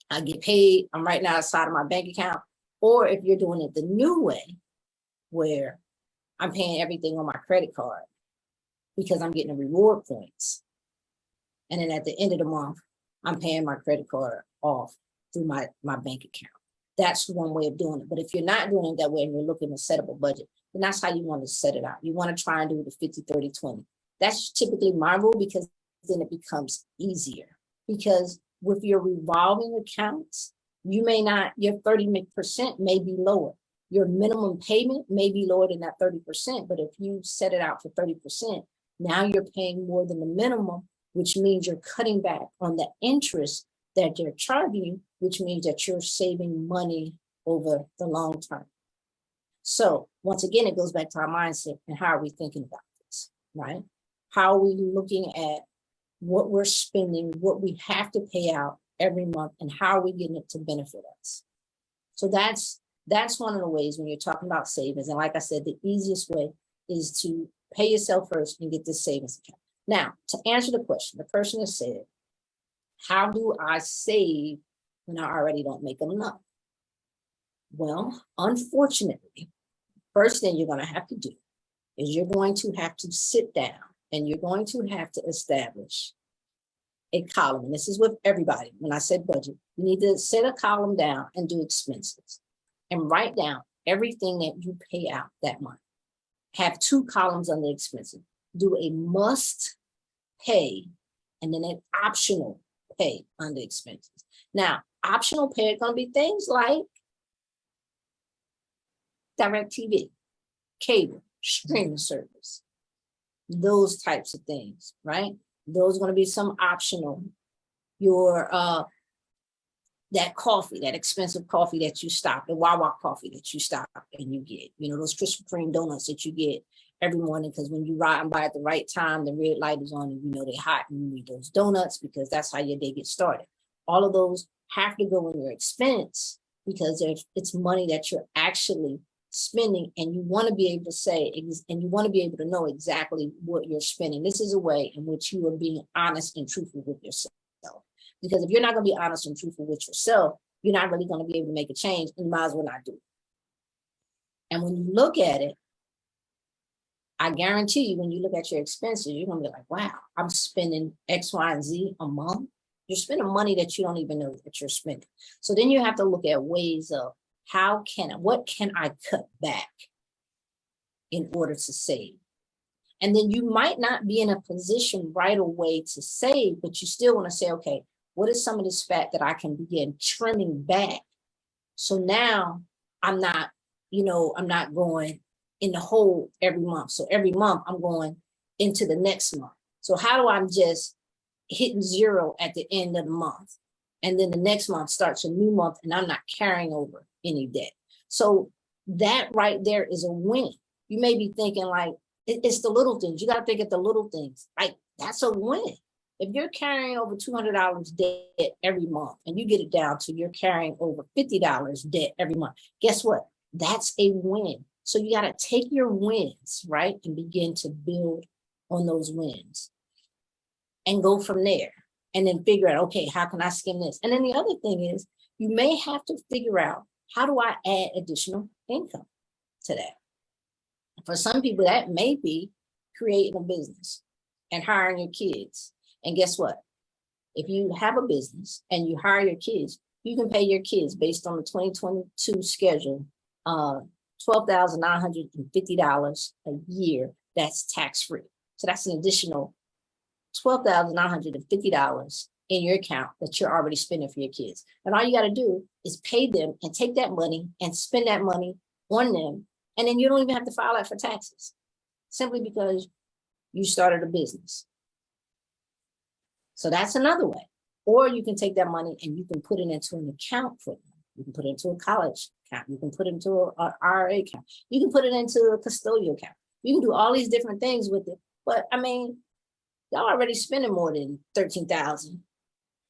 I get paid, I'm writing it outside of my bank account. Or if you're doing it the new way, where I'm paying everything on my credit card because I'm getting the reward points. And then at the end of the month, I'm paying my credit card off through my bank account. That's one way of doing it. But if you're not doing it that way and you're looking to set up a budget, then that's how you want to set it out. You want to try and do the 50, 30, 20. That's typically my rule, because then it becomes easier. Because with your revolving accounts, you may not, your 30% may be lower. Your minimum payment may be lower than that 30%, but if you set it out for 30%, now you're paying more than the minimum, which means you're cutting back on the interest that they're charging you, which means that you're saving money over the long term. So once again, it goes back to our mindset and how are we thinking about this, right? How are we looking at what we're spending, what we have to pay out every month, and how are we getting it to benefit us? So that's one of the ways when you're talking about savings. And like I said, the easiest way is to pay yourself first and get this savings account. Now, to answer the question, the person has said, how do I save when I already don't make enough? Well, unfortunately, first thing you're going to have to do is you're going to have to sit down and you're going to have to establish a column. And this is with everybody. When I said budget, you need to set a column down and do expenses and write down everything that you pay out that month. Have 2 columns under expenses. Do a must pay and then an optional pay under expenses. Now, optional pay are going to be things like DirecTV, cable, streaming service, those types of things, right? Those are going to be some optional. Your that coffee, that expensive coffee that you stop, the Wawa coffee that you stop and you get, those Krispy Kreme donuts that you get every morning, because when you ride by at the right time, the red light is on and they're hot and you need those donuts because that's how your day gets started. All of those have to go in your expense because it's money that you're actually spending, and you want to be able to say, and you want to be able to know exactly what you're spending. This is a way in which you are being honest and truthful with yourself. Because if you're not going to be honest and truthful with yourself, you're not really going to be able to make a change, and you might as well not do it. And when you look at it, I guarantee you, when you look at your expenses, you're going to be like, wow, I'm spending X, Y, and Z a month. You're spending money that you don't even know that you're spending. So then you have to look at ways of what can I cut back in order to save? And then you might not be in a position right away to save, but you still want to say, okay, what is some of this fat that I can begin trimming back? So now I'm not going in the hole every month. So every month I'm going into the next month. So how do I just hitting zero at the end of the month? And then the next month starts a new month and I'm not carrying over any debt. So that right there is a win. You may be thinking like, it's the little things. You got to think of the little things. Like, that's a win. If you're carrying over $200 debt every month and you get it down to you're carrying over $50 debt every month, guess what? That's a win. So you got to take your wins, right? And begin to build on those wins and go from there. And then figure out, okay, how can I skim this? And then the other thing is, you may have to figure out, how do I add additional income to that? For some people, that may be creating a business and hiring your kids. And guess what? If you have a business and you hire your kids, you can pay your kids based on the 2022 schedule, $12,950 a year. That's tax-free. So that's an additional $12,950 in your account that you're already spending for your kids. And all you got to do is pay them and take that money and spend that money on them. And then you don't even have to file that for taxes, simply because you started a business. So that's another way. Or you can take that money and you can put it into an account for them. You can put it into a college account. You can put it into an IRA account. You can put it into a custodial account. You can do all these different things with it. But I mean, y'all already spending more than $13,000.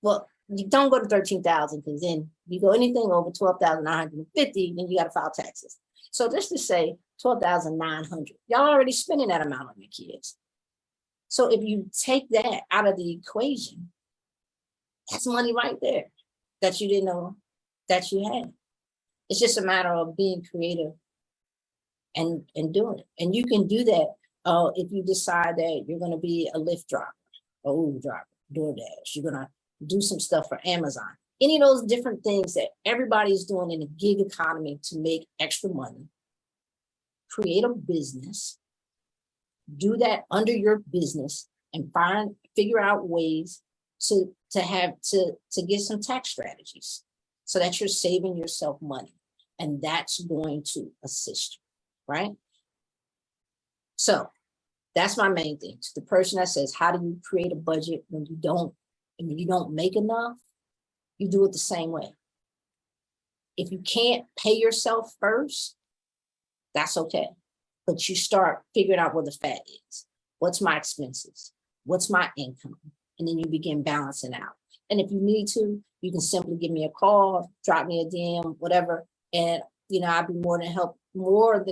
Well, you don't go to $13,000, because then you go anything over $12,950, then you got to file taxes. So just to say $12,900, y'all already spending that amount on your kids. So if you take that out of the equation, that's money right there that you didn't know that you had. It's just a matter of being creative and doing it. And you can do that if you decide that you're going to be a Lyft driver, a Uber driver, DoorDash. You're going to do some stuff for Amazon. Any of those different things that everybody's doing in the gig economy to make extra money. Create a business do that under your business and figure out ways to get some tax strategies so that you're saving yourself money. And that's going to assist you, right? So that's my main thing. To the person that says, how do you create a budget when you don't make enough? You do it the same way. If you can't pay yourself first, that's okay. But you start figuring out where the fat is. What's my expenses? What's my income? And then you begin balancing out. And if you need to, you can simply give me a call, drop me a DM, whatever. And, I'd be more than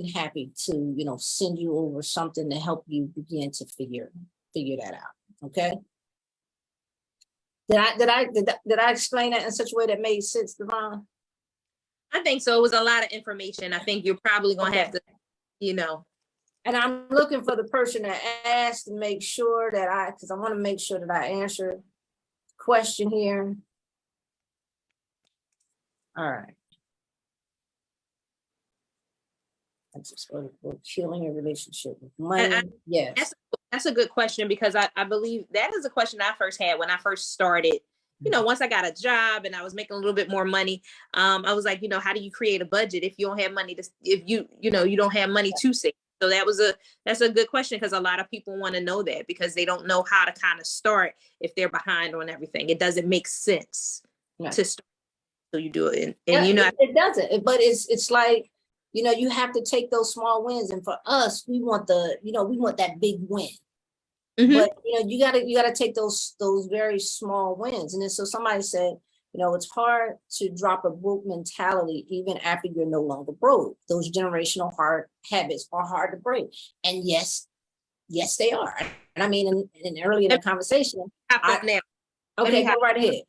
happy to, send you over something to help you begin to figure that out. Okay. Did I explain that in such a way that made sense, Devon? I think so. It was a lot of information. I think you're probably going to have to, And I'm looking for the person that asked to make sure that because I want to make sure that I answer the question here. All right. That's just for healing a relationship with money. Yes. That's a good question, because I believe that is a question I first had when I first started. Once I got a job and I was making a little bit more money, I was like, how do you create a budget if you don't have money you don't have money to save? So that's a good question, because a lot of people want to know that, because they don't know how to kind of start if they're behind on everything. It doesn't make sense to start. So you do it. And it doesn't, but it's like, you have to take those small wins. And for us, we want that big win. Mm-hmm. But you gotta take those very small wins. And then so somebody said, it's hard to drop a broke mentality even after you're no longer broke. Those generational hard habits are hard to break. And yes, they are. And I mean, early in the conversation, go right ahead.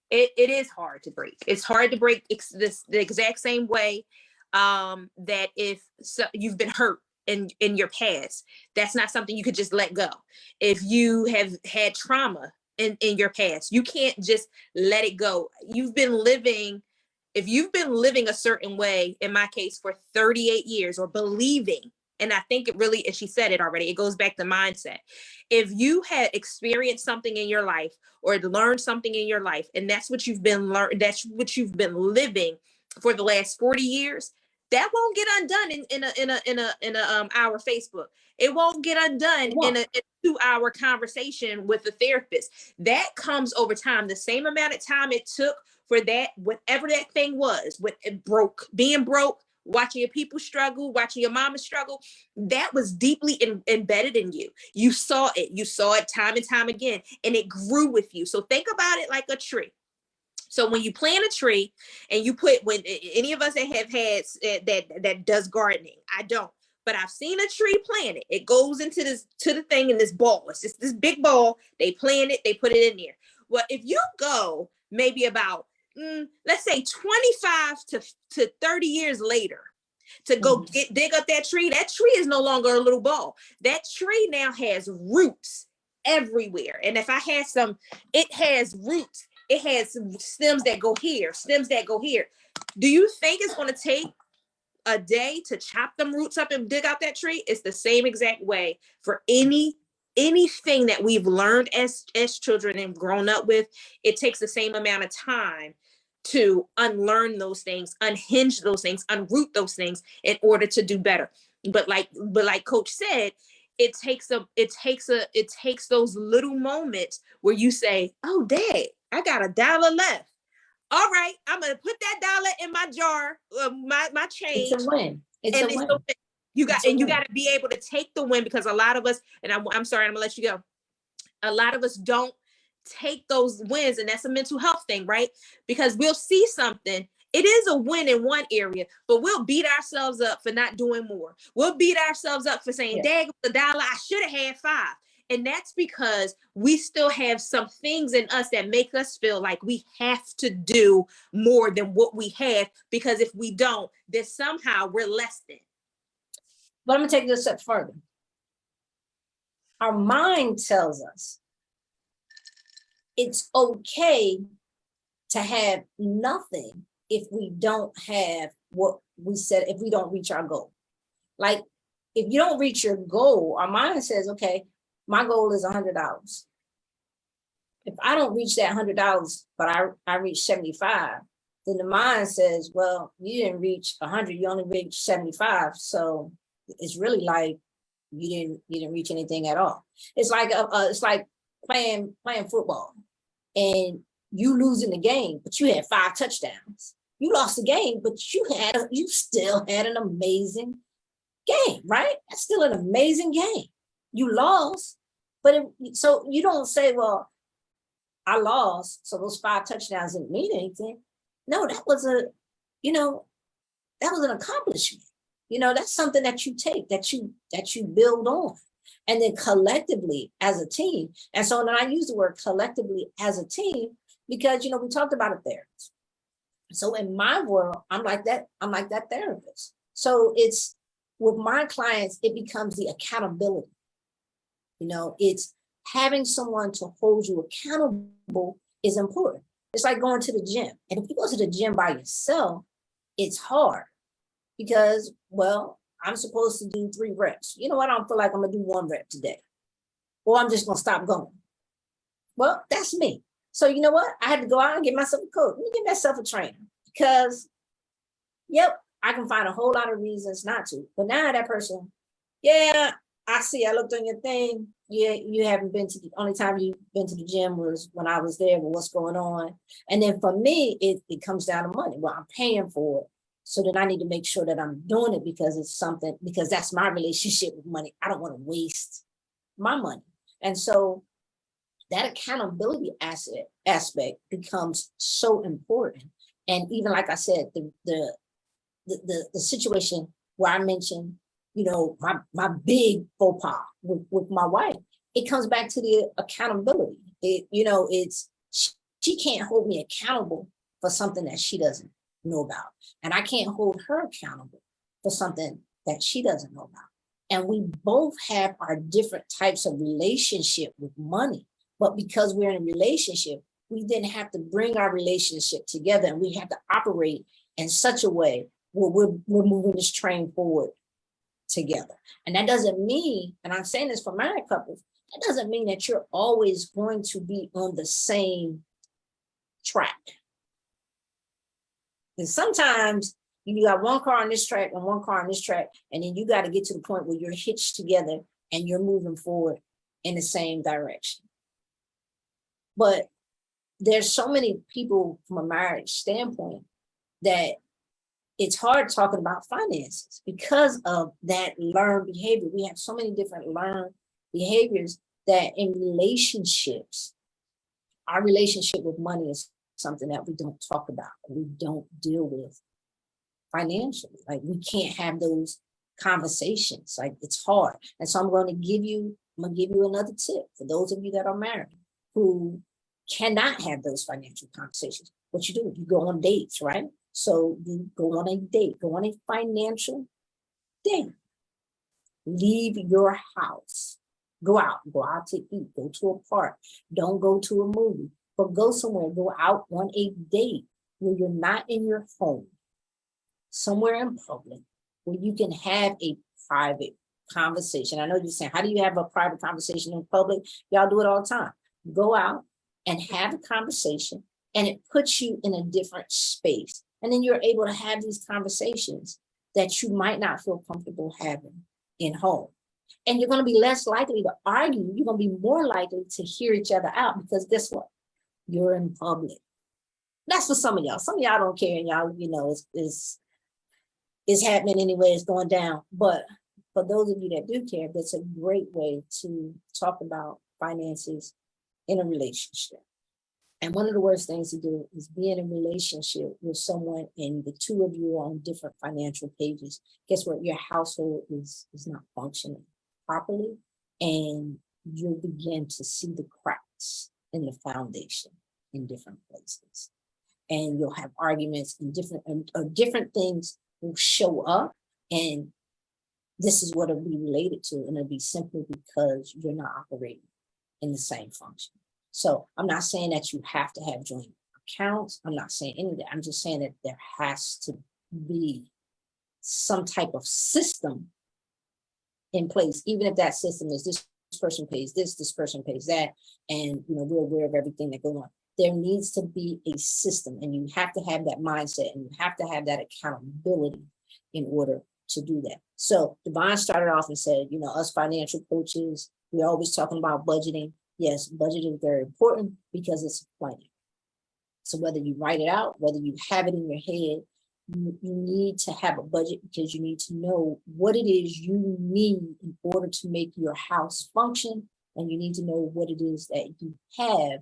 It is hard to break. It's hard to break the exact same way that if you've been hurt in your past, that's not something you could just let go. If you have had trauma in your past, you can't just let it go. If you've been living a certain way, in my case, for 38 years, or believing, and I think it really, and she said it already, it goes back to mindset. If you had experienced something in your life or learned something in your life, and that's what you've been living for the last 40 years, that won't get undone in a hour Facebook. It won't get undone in a 2-hour conversation with a therapist. That comes over time. The same amount of time it took for that, whatever that thing was, being broke, watching your people struggle, watching your mama struggle, that was deeply embedded in you. You saw it time and time again, and it grew with you. So think about it like a tree. So when you plant a tree and when any of us that have had that does gardening, I don't, but I've seen a tree planted. It goes into the thing in this ball. It's just this big ball. They plant it, they put it in there. Well, if you go maybe about, let's say 25 to 30 years later to go dig up that tree is no longer a little ball. That tree now has roots everywhere. And if I had it has roots. It has stems that go here, stems that go here. Do you think it's going to take a day to chop them roots up and dig out that tree? It's the same exact way for anything that we've learned as children and grown up with. It takes the same amount of time to unlearn those things, unhinge those things, unroot those things in order to do better. But like Coach said, it takes those little moments where you say, "Oh, Dad, I got $1 left. All right, I'm gonna put that dollar in my jar, my change." It's a win. It's a win. You got to be able to take the win, because a lot of us, and I'm sorry, I'm gonna let you go. A lot of us don't take those wins, and that's a mental health thing, right? Because we'll see something. It is a win in one area, but we'll beat ourselves up for not doing more. We'll beat ourselves up for saying, "Dang, $1, I should have had 5." And that's because we still have some things in us that make us feel like we have to do more than what we have, because if we don't, then somehow we're less than. But I'm going to take this a step further. Our mind tells us it's okay to have nothing if we don't have what we said, if we don't reach our goal. Like, if you don't reach your goal, our mind says, okay, my goal is $100. If I don't reach that $100, but I reach 75, then the mind says, well, you didn't reach 100, you only reached 75. So it's really like you didn't reach anything at all. It's like playing football and you losing the game, but you had 5 touchdowns. You lost the game, but you still had an amazing game, right? That's still an amazing game. You lost, but so you don't say, well, I lost, so those 5 touchdowns didn't mean anything. No, that was an accomplishment. That's something that you take, that you build on. And then collectively as a team. And so then I use the word collectively as a team because, we talked about a therapist. So in my world, I'm like that therapist. So it's with my clients, it becomes the accountability. It's having someone to hold you accountable is important. It's like going to the gym. And if you go to the gym by yourself, it's hard because, well, I'm supposed to do 3 reps. You know what? I don't feel like I'm going to do 1 rep today. Or I'm just going to stop going. Well, that's me. So you know what? I had to go out and get myself a coach. Let me get myself a trainer because, yep, I can find a whole lot of reasons not to. But now that person, yeah, I see. I looked on your thing. Yeah, you haven't been to the only time you've been to the gym was when I was there. But what's going on? And then for me, it comes down to money. Well, I'm paying for it. So then I need to make sure that I'm doing it because that's my relationship with money. I don't want to waste my money. And so that accountability aspect becomes so important. And even like I said, the situation where I mentioned, my big faux pas with my wife, it comes back to the accountability. She can't hold me accountable for something that she doesn't know about. And I can't hold her accountable for something that she doesn't know about. And we both have our different types of relationship with money. But because we're in a relationship, we then have to bring our relationship together and we have to operate in such a way where we're moving this train forward together. And that doesn't mean, and I'm saying this for married couples, that doesn't mean that you're always going to be on the same track. And sometimes you got one car on this track and one car on this track, and then you got to get to the point where you're hitched together and you're moving forward in the same direction. But there's so many people from a marriage standpoint that it's hard talking about finances because of that learned behavior. We have so many different learned behaviors that in relationships, our relationship with money is something that we don't talk about, we don't deal with financially. Like we can't have those conversations. Like it's hard. And so I'm going to give you another tip for those of you that are married who cannot have those financial conversations. What you do, you go on dates, right? So you go on a date, go on a financial date. Leave your house. Go out to eat, go to a park. Don't go to a movie, but go somewhere, go out on a date where you're not in your home, somewhere in public, where you can have a private conversation. I know you're saying, how do you have a private conversation in public? Y'all do it all the time. Go out and have a conversation, and it puts you in a different space. And then you're able to have these conversations that you might not feel comfortable having in home. And you're going to be less likely to argue. You're going to be more likely to hear each other out because guess what? You're in public. That's for some of y'all. Some of y'all don't care, and y'all, it's happening anyway. It's going down. But for those of you that do care, that's a great way to talk about finances in a relationship. And one of the worst things to do is be in a relationship with someone and the two of you are on different financial pages. Guess what? Your household is not functioning properly, and you'll begin to see the cracks in the foundation in different places. And you'll have arguments and different things will show up, and this is what it'll be related to, and it'll be simply because you're not operating in the same function. So I'm not saying that you have to have joint accounts. I'm not saying any of that. I'm just saying that there has to be some type of system in place, even if that system is this person pays this person pays that, and we're aware of everything that goes on. There needs to be a system, and you have to have that mindset, and you have to have that accountability in order to do that. So Devon started off and said, us financial coaches, we're always talking about budgeting. Yes, budgeting is very important because it's a plan. So whether you write it out, whether you have it in your head, you need to have a budget, because you need to know what it is you need in order to make your house function. And you need to know what it is that you have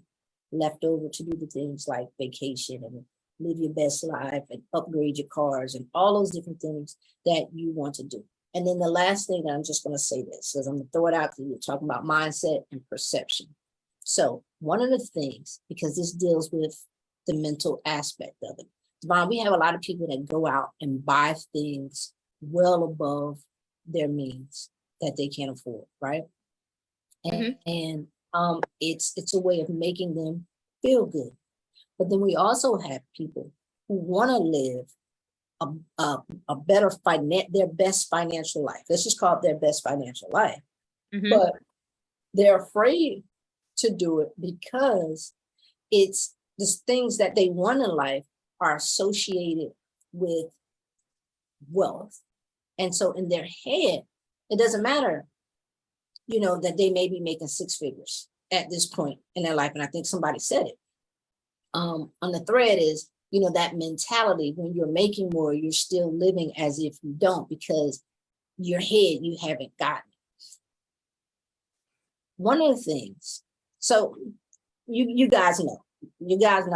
left over to do the things like vacation and live your best life and upgrade your cars and all those different things that you want to do. And then the last thing, I'm just going to say this, because I'm going to throw it out because we're talking about mindset and perception. So one of the things, because this deals with the mental aspect of it, Devon, we have a lot of people that go out and buy things well above their means that they can't afford, right? And it's a way of making them feel good. But then we also have people who want to live a better their best financial life. Let's just call it their best financial life. But they're afraid to do it because it's the things that they want in life are associated with wealth. And so in their head, it doesn't matter, that they may be making six figures at this point in their life. And I think somebody said it on the thread is, that mentality, when you're making more, you're still living as if you don't, because your head, you haven't gotten it. One of the things, so you guys know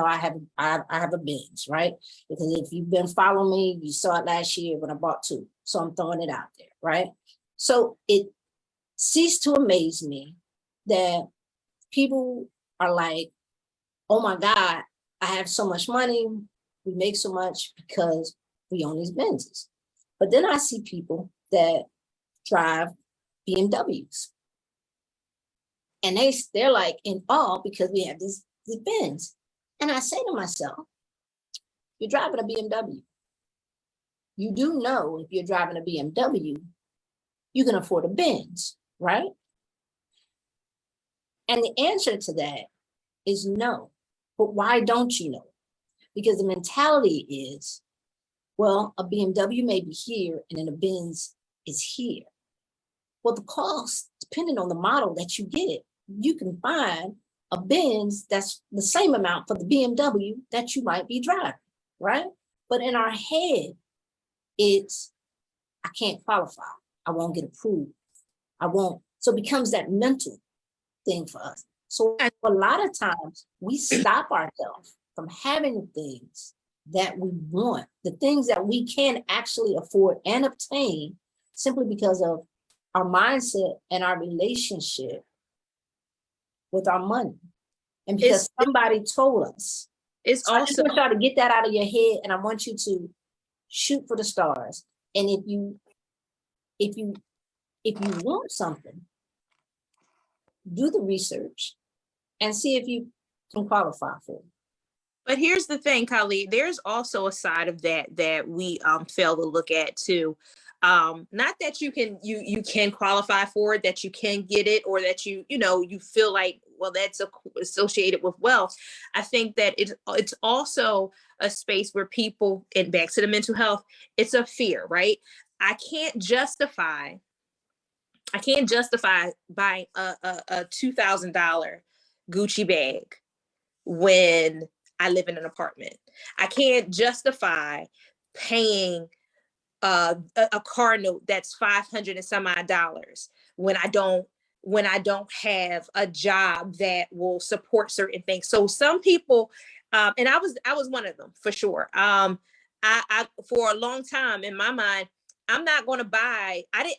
I have a Benz, right? Because if you've been following me, you saw it last year when I bought two. So I'm throwing it out there, right? So it ceased to amaze me that people are like, oh my God, I have so much money. We make so much because we own these Benzes. But then I see people that drive BMWs. And they're like in awe because we have these Benz. And I say to myself, you're driving a BMW. You do know if you're driving a BMW, you can afford a Benz, right? And the answer to that is no. But why don't you know? Because the mentality is, well, a BMW may be here and then a Benz is here. Well, the cost, depending on the model that you get, you can find a Benz that's the same amount for the BMW that you might be driving, right? But in our head, it's, I can't qualify. I won't get approved. I won't. So it becomes that mental thing for us. So a lot of times we stop ourselves from having the things that we want, the things that we can actually afford and obtain, simply because of our mindset and our relationship with our money. And because somebody told us. It's so also, I just want y'all to get that out of your head, and I want you to shoot for the stars. And if you want something, do the research and see if you can qualify for it. But here's the thing, Khalid, there's also a side of that we fail to look at too. Not that you can qualify for it, that you can get it, or that you feel like, well, that's associated with wealth. I think that it's also a space where people, and back to the mental health, it's a fear, right? I can't justify buying a $2,000 Gucci bag when I live in an apartment. I can't justify paying a car note that's $500 and some odd dollars when I don't have a job that will support certain things. So some people, and I was one of them for sure. I for a long time in my mind, I'm not going to buy. I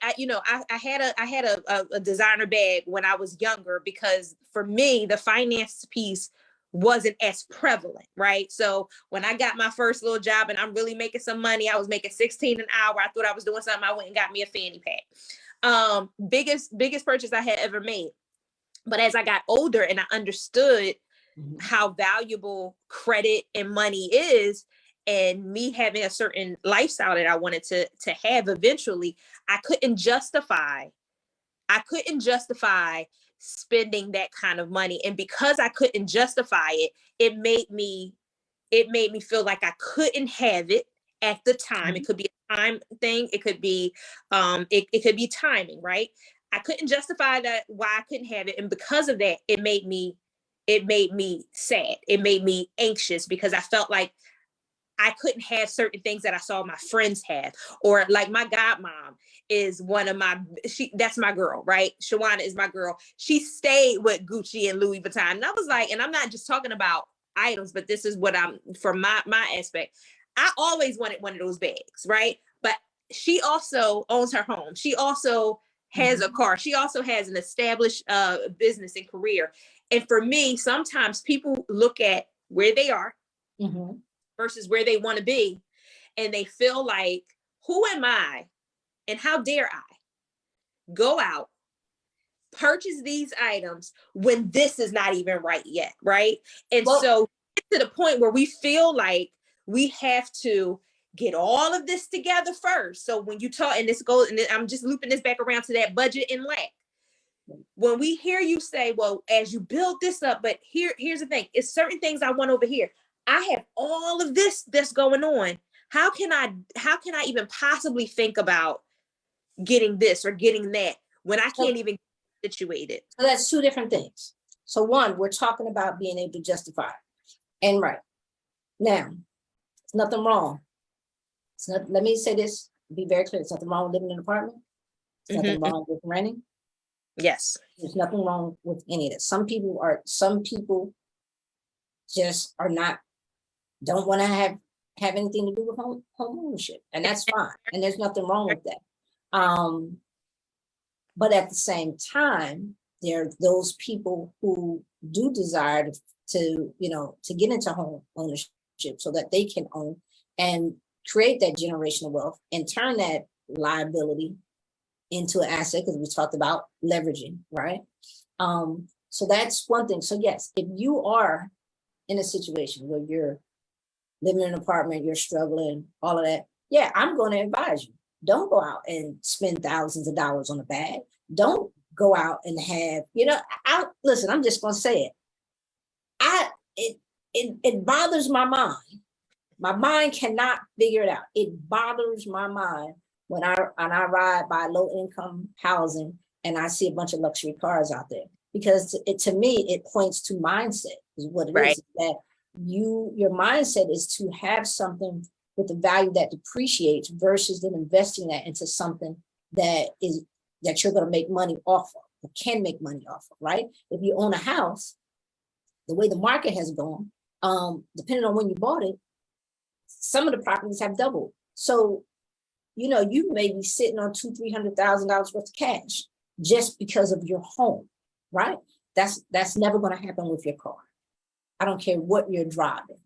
had a designer bag when I was younger, because for me the finance piece wasn't as prevalent, right? So when I got my first little job and I'm really making some money, I was making $16 an hour. I thought I was doing something. I went and got me a fanny pack. Biggest purchase I had ever made. But as I got older and I understood how valuable credit and money is, and me having a certain lifestyle that I wanted to have eventually, I couldn't justify I couldn't justify spending that kind of money. And because I couldn't justify it, it made me feel like I couldn't have it at the time. It could be a time thing. It could be, it could be timing, right? I couldn't justify that why I couldn't have it. And because of that, it made me sad. It made me anxious because I felt like I couldn't have certain things that I saw my friends have, or like my godmom is one of my, that's my girl, right? Shawana is my girl. She stayed with Gucci and Louis Vuitton. And I was like, and I'm not just talking about items, but this is what I'm, from my aspect. I always wanted one of those bags, right? But she also owns her home. She also has a car. She also has an established business and career. And for me, sometimes people look at where they are versus where they want to be, and they feel like, who am I and how dare I go out, purchase these items when this is not even right yet, right? And so to the point where we feel like we have to get all of this together first. So when you talk, and this goes, and I'm just looping this back around to that budget and lack. When we hear you say, well, as you build this up, but here's the thing, it's certain things I want over here. I have all of this that's going on. How can I even possibly think about getting this or getting that when I can't even get situated? So that's two different things. So one, we're talking about being able to justify. And right now, it's nothing wrong. It's not, let me say this, be very clear. It's nothing wrong with living in an apartment. It's nothing wrong with renting. Yes. There's nothing wrong with any of this. Some people just are not, don't want to have anything to do with home ownership. And that's fine. And there's nothing wrong with that. But at the same time, there are those people who do desire to get into home ownership so that they can own and create that generational wealth and turn that liability into an asset, because we talked about leveraging, right? So that's one thing. So yes, if you are in a situation where you're living in an apartment, you're struggling, all of that, yeah, I'm going to advise you. Don't go out and spend thousands of dollars on a bag. Don't go out and have, listen, I'm just going to say it. It bothers my mind. My mind cannot figure it out. It bothers my mind when I ride by low income housing and I see a bunch of luxury cars out there, because to me, it points to mindset is what it is. That your mindset is to have something with a value that depreciates versus then investing that into something that you're going to make money off of, or can make money off of, right? If you own a house, the way the market has gone, depending on when you bought it, some of the properties have doubled. So, you may be sitting on $200,000-$300,000 worth of cash just because of your home, right? That's never going to happen with your car. I don't care what you're driving.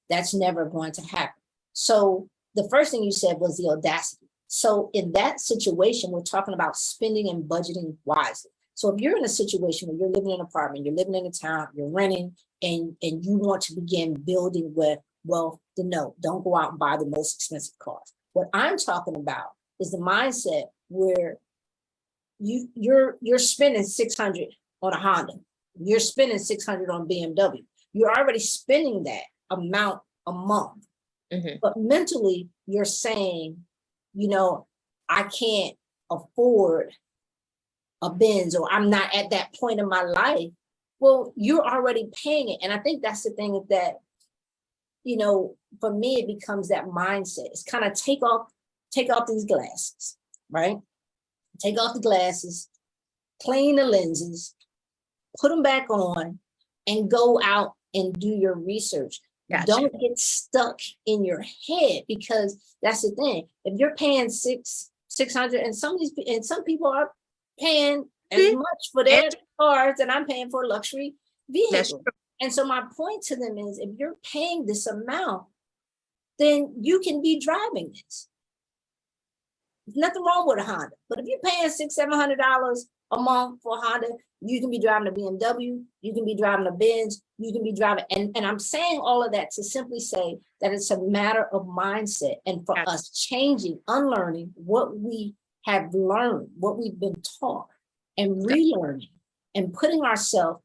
That's never going to happen. So the first thing you said was the audacity. So in that situation, we're talking about spending and budgeting wisely. So if you're in a situation where you're living in an apartment, you're living in a town, you're renting, and you want to begin building with wealth, then no, don't go out and buy the most expensive cars. What I'm talking about is the mindset where you're spending $600 on a Honda, you're spending $600 on BMW. You're already spending that amount a month, but mentally you're saying, I can't afford a Benz, or I'm not at that point in my life. Well, you're already paying it. And I think that's the thing that, for me, it becomes that mindset. It's kind of take off these glasses, right? Take off the glasses, clean the lenses, put them back on, and go out and do your research. Gotcha. Don't get stuck in your head, because that's the thing. If you're paying $600, and some people are paying as much for their cars that I'm paying for a luxury vehicle. And so my point to them is, if you're paying this amount, then you can be driving this. There's nothing wrong with a Honda. But if you're paying $600-$700 a month for a Honda, you can be driving a BMW, you can be driving a Benz, you can be driving. And I'm saying all of that to simply say that it's a matter of mindset, and for us changing, unlearning what we have learned, what we've been taught, and relearning and putting ourselves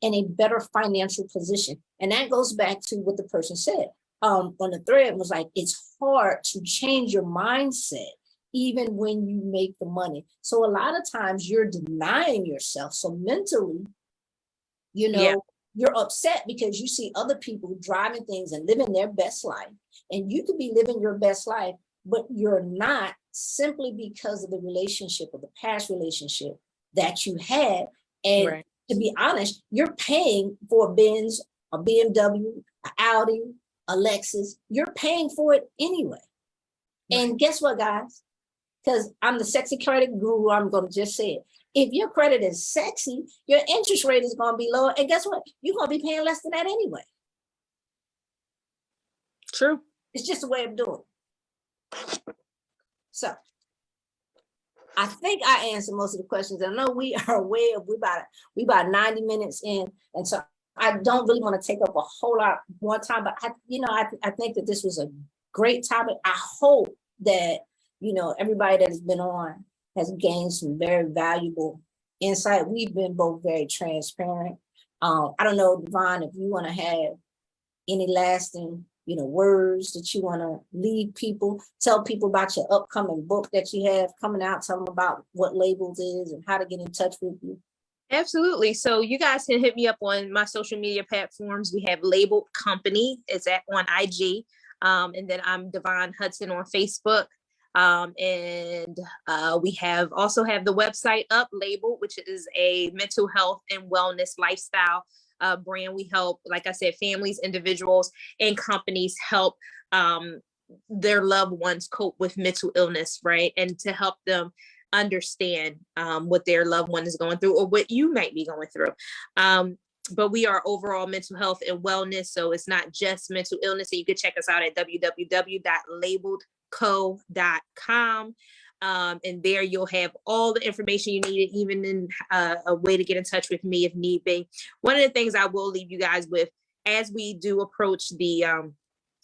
in a better financial position. And that goes back to what the person said on the thread, was like, it's hard to change your mindset even when you make the money. So a lot of times you're denying yourself. So mentally, you're upset because you see other people driving things and living their best life. And you could be living your best life, but you're not, simply because of the relationship or the past relationship that you had. And to be honest, you're paying for a Benz, a BMW, an Audi, a Lexus. You're paying for it anyway. And guess what, guys? Because I'm the sexy credit guru, I'm going to just say it. If your credit is sexy, your interest rate is going to be lower. And guess what? You're going to be paying less than that anyway. True. It's just a way of doing it. So I think I answered most of the questions. I know we are we about 90 minutes in. And so I don't really want to take up a whole lot more time, but I think that this was a great topic. I hope that, everybody that has been on has gained some very valuable insight. We've been both very transparent. I don't know, Devon, if you want to have any lasting, words that you want to leave people, tell people about your upcoming book that you have coming out, tell them about what Labeled is and how to get in touch with you. Absolutely. So you guys can hit me up on my social media platforms. We have Labeled Company. It's on IG. And then I'm Devon Hudson on Facebook. And we also have the website up, Labeled, which is a mental health and wellness lifestyle brand. We help, like I said, families, individuals, and companies help their loved ones cope with mental illness, right? And to help them understand what their loved one is going through, or what you might be going through. But we are overall mental health and wellness. So it's not just mental illness. So you can check us out at www.labeledco.com. And there you'll have all the information you need, even in a way to get in touch with me if need be. One of the things I will leave you guys with, as we do approach the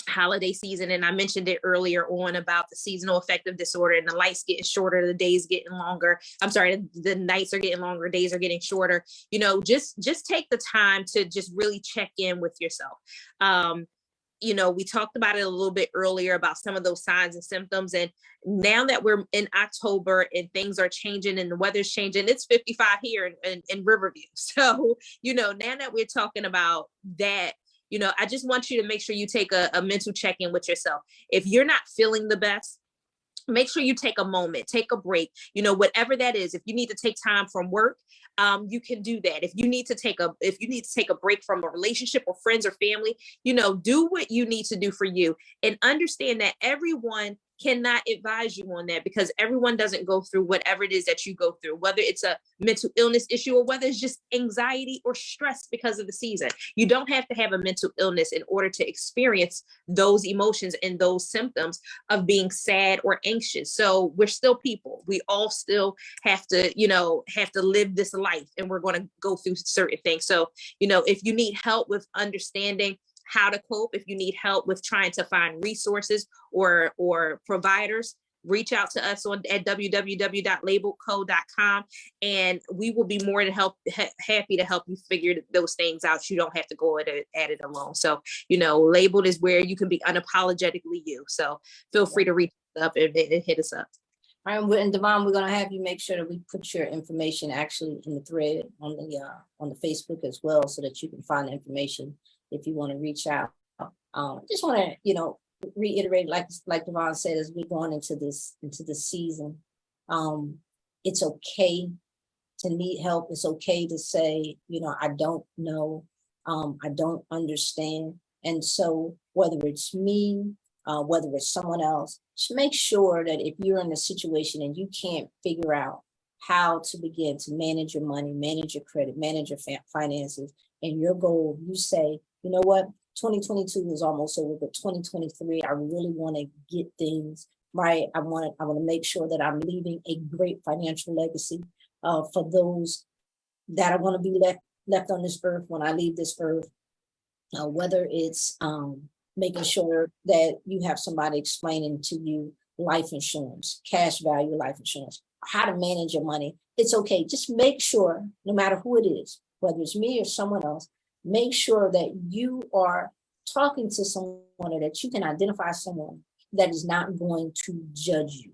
holiday season, and I mentioned it earlier on about the seasonal affective disorder, and the lights getting shorter, the days getting longer. I'm sorry, the nights are getting longer, days are getting shorter. Just take the time to just really check in with yourself. We talked about it a little bit earlier about some of those signs and symptoms. And now that we're in October and things are changing and the weather's changing, it's 55 here in Riverview. So, now that we're talking about that, I just want you to make sure you take a mental check-in with yourself. If you're not feeling the best, make sure you take a moment, take a break, whatever that is. If you need to take time from work, you can do that. If you need to take a break from a relationship or friends or family, do what you need to do for you, and understand that everyone cannot advise you on that, because everyone doesn't go through whatever it is that you go through, whether it's a mental illness issue or whether it's just anxiety or stress because of the season. You don't have to have a mental illness in order to experience those emotions and those symptoms of being sad or anxious. So we're still people. We all still have to live this life, and we're going to go through certain things. So, if you need help with understanding how to cope, if you need help with trying to find resources or providers, reach out to us at www.labeledco.com, and we will be more than happy to help you figure those things out. You don't have to go at it alone. So, Labeled is where you can be unapologetically you. So feel free to reach us up and hit us up. All right, and Devon, we're going to have you make sure that we put your information actually in the thread on the Facebook as well, so that you can find the information if you want to reach out. Just want to, reiterate, like Devon said, as we're going into this season, it's okay to need help. It's okay to say, I don't know, I don't understand. And so whether it's me, whether it's someone else, just make sure that if you're in a situation and you can't figure out how to begin to manage your money, manage your credit, manage your finances, and your goal, you say, you know what, 2022 is almost over, but 2023, I really want to get things right. I want to make sure that I'm leaving a great financial legacy for those that are going to be left on this earth when I leave this earth. Whether it's making sure that you have somebody explaining to you life insurance, cash value life insurance. how to manage your money, it's okay. Just make sure, no matter who it is, whether it's me or someone else, make sure that you are talking to someone, or that you can identify someone that is not going to judge you.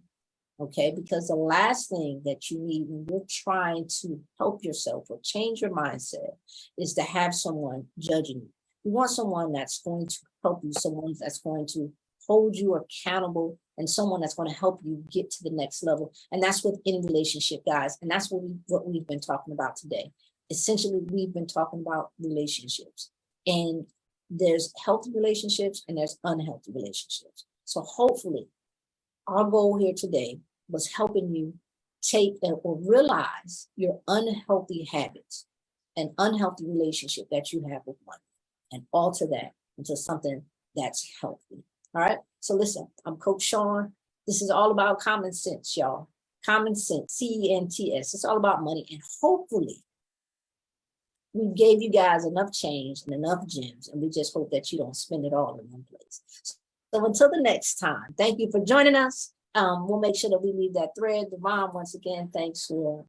Okay, because the last thing that you need when you're trying to help yourself or change your mindset is to have someone judging you. You want someone that's going to help you, someone that's going to hold you accountable, and someone that's going to help you get to the next level. And that's with any relationship, guys. And that's what we've been talking about today. Essentially, we've been talking about relationships, and there's healthy relationships and there's unhealthy relationships. So hopefully our goal here today was helping you take or realize your unhealthy habits and unhealthy relationship that you have with money, and alter that into something that's healthy. All right. So listen, I'm Coach Shaune. This is all about common sense, y'all. Common sense, CENTS. It's all about money. And hopefully we gave you guys enough change and enough gems, and we just hope that you don't spend it all in one place. So until the next time, thank you for joining us. We'll make sure that we leave that thread. Devon, once again, thanks for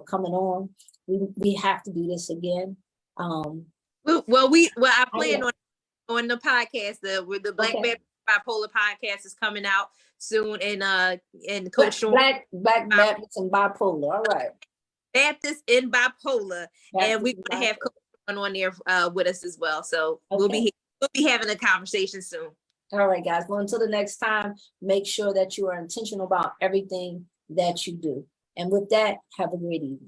coming on. We have to do this again. I plan on the podcast with the Black Baptist Bipolar podcast is coming out soon, and Coach Shaune, Black Baptist and Bipolar. All right, Baptist and Bipolar, and we're going to have Coach Shaune on there with us as well. So we'll be having a conversation soon. All right, guys. Well, until the next time, make sure that you are intentional about everything that you do. And with that, have a great evening.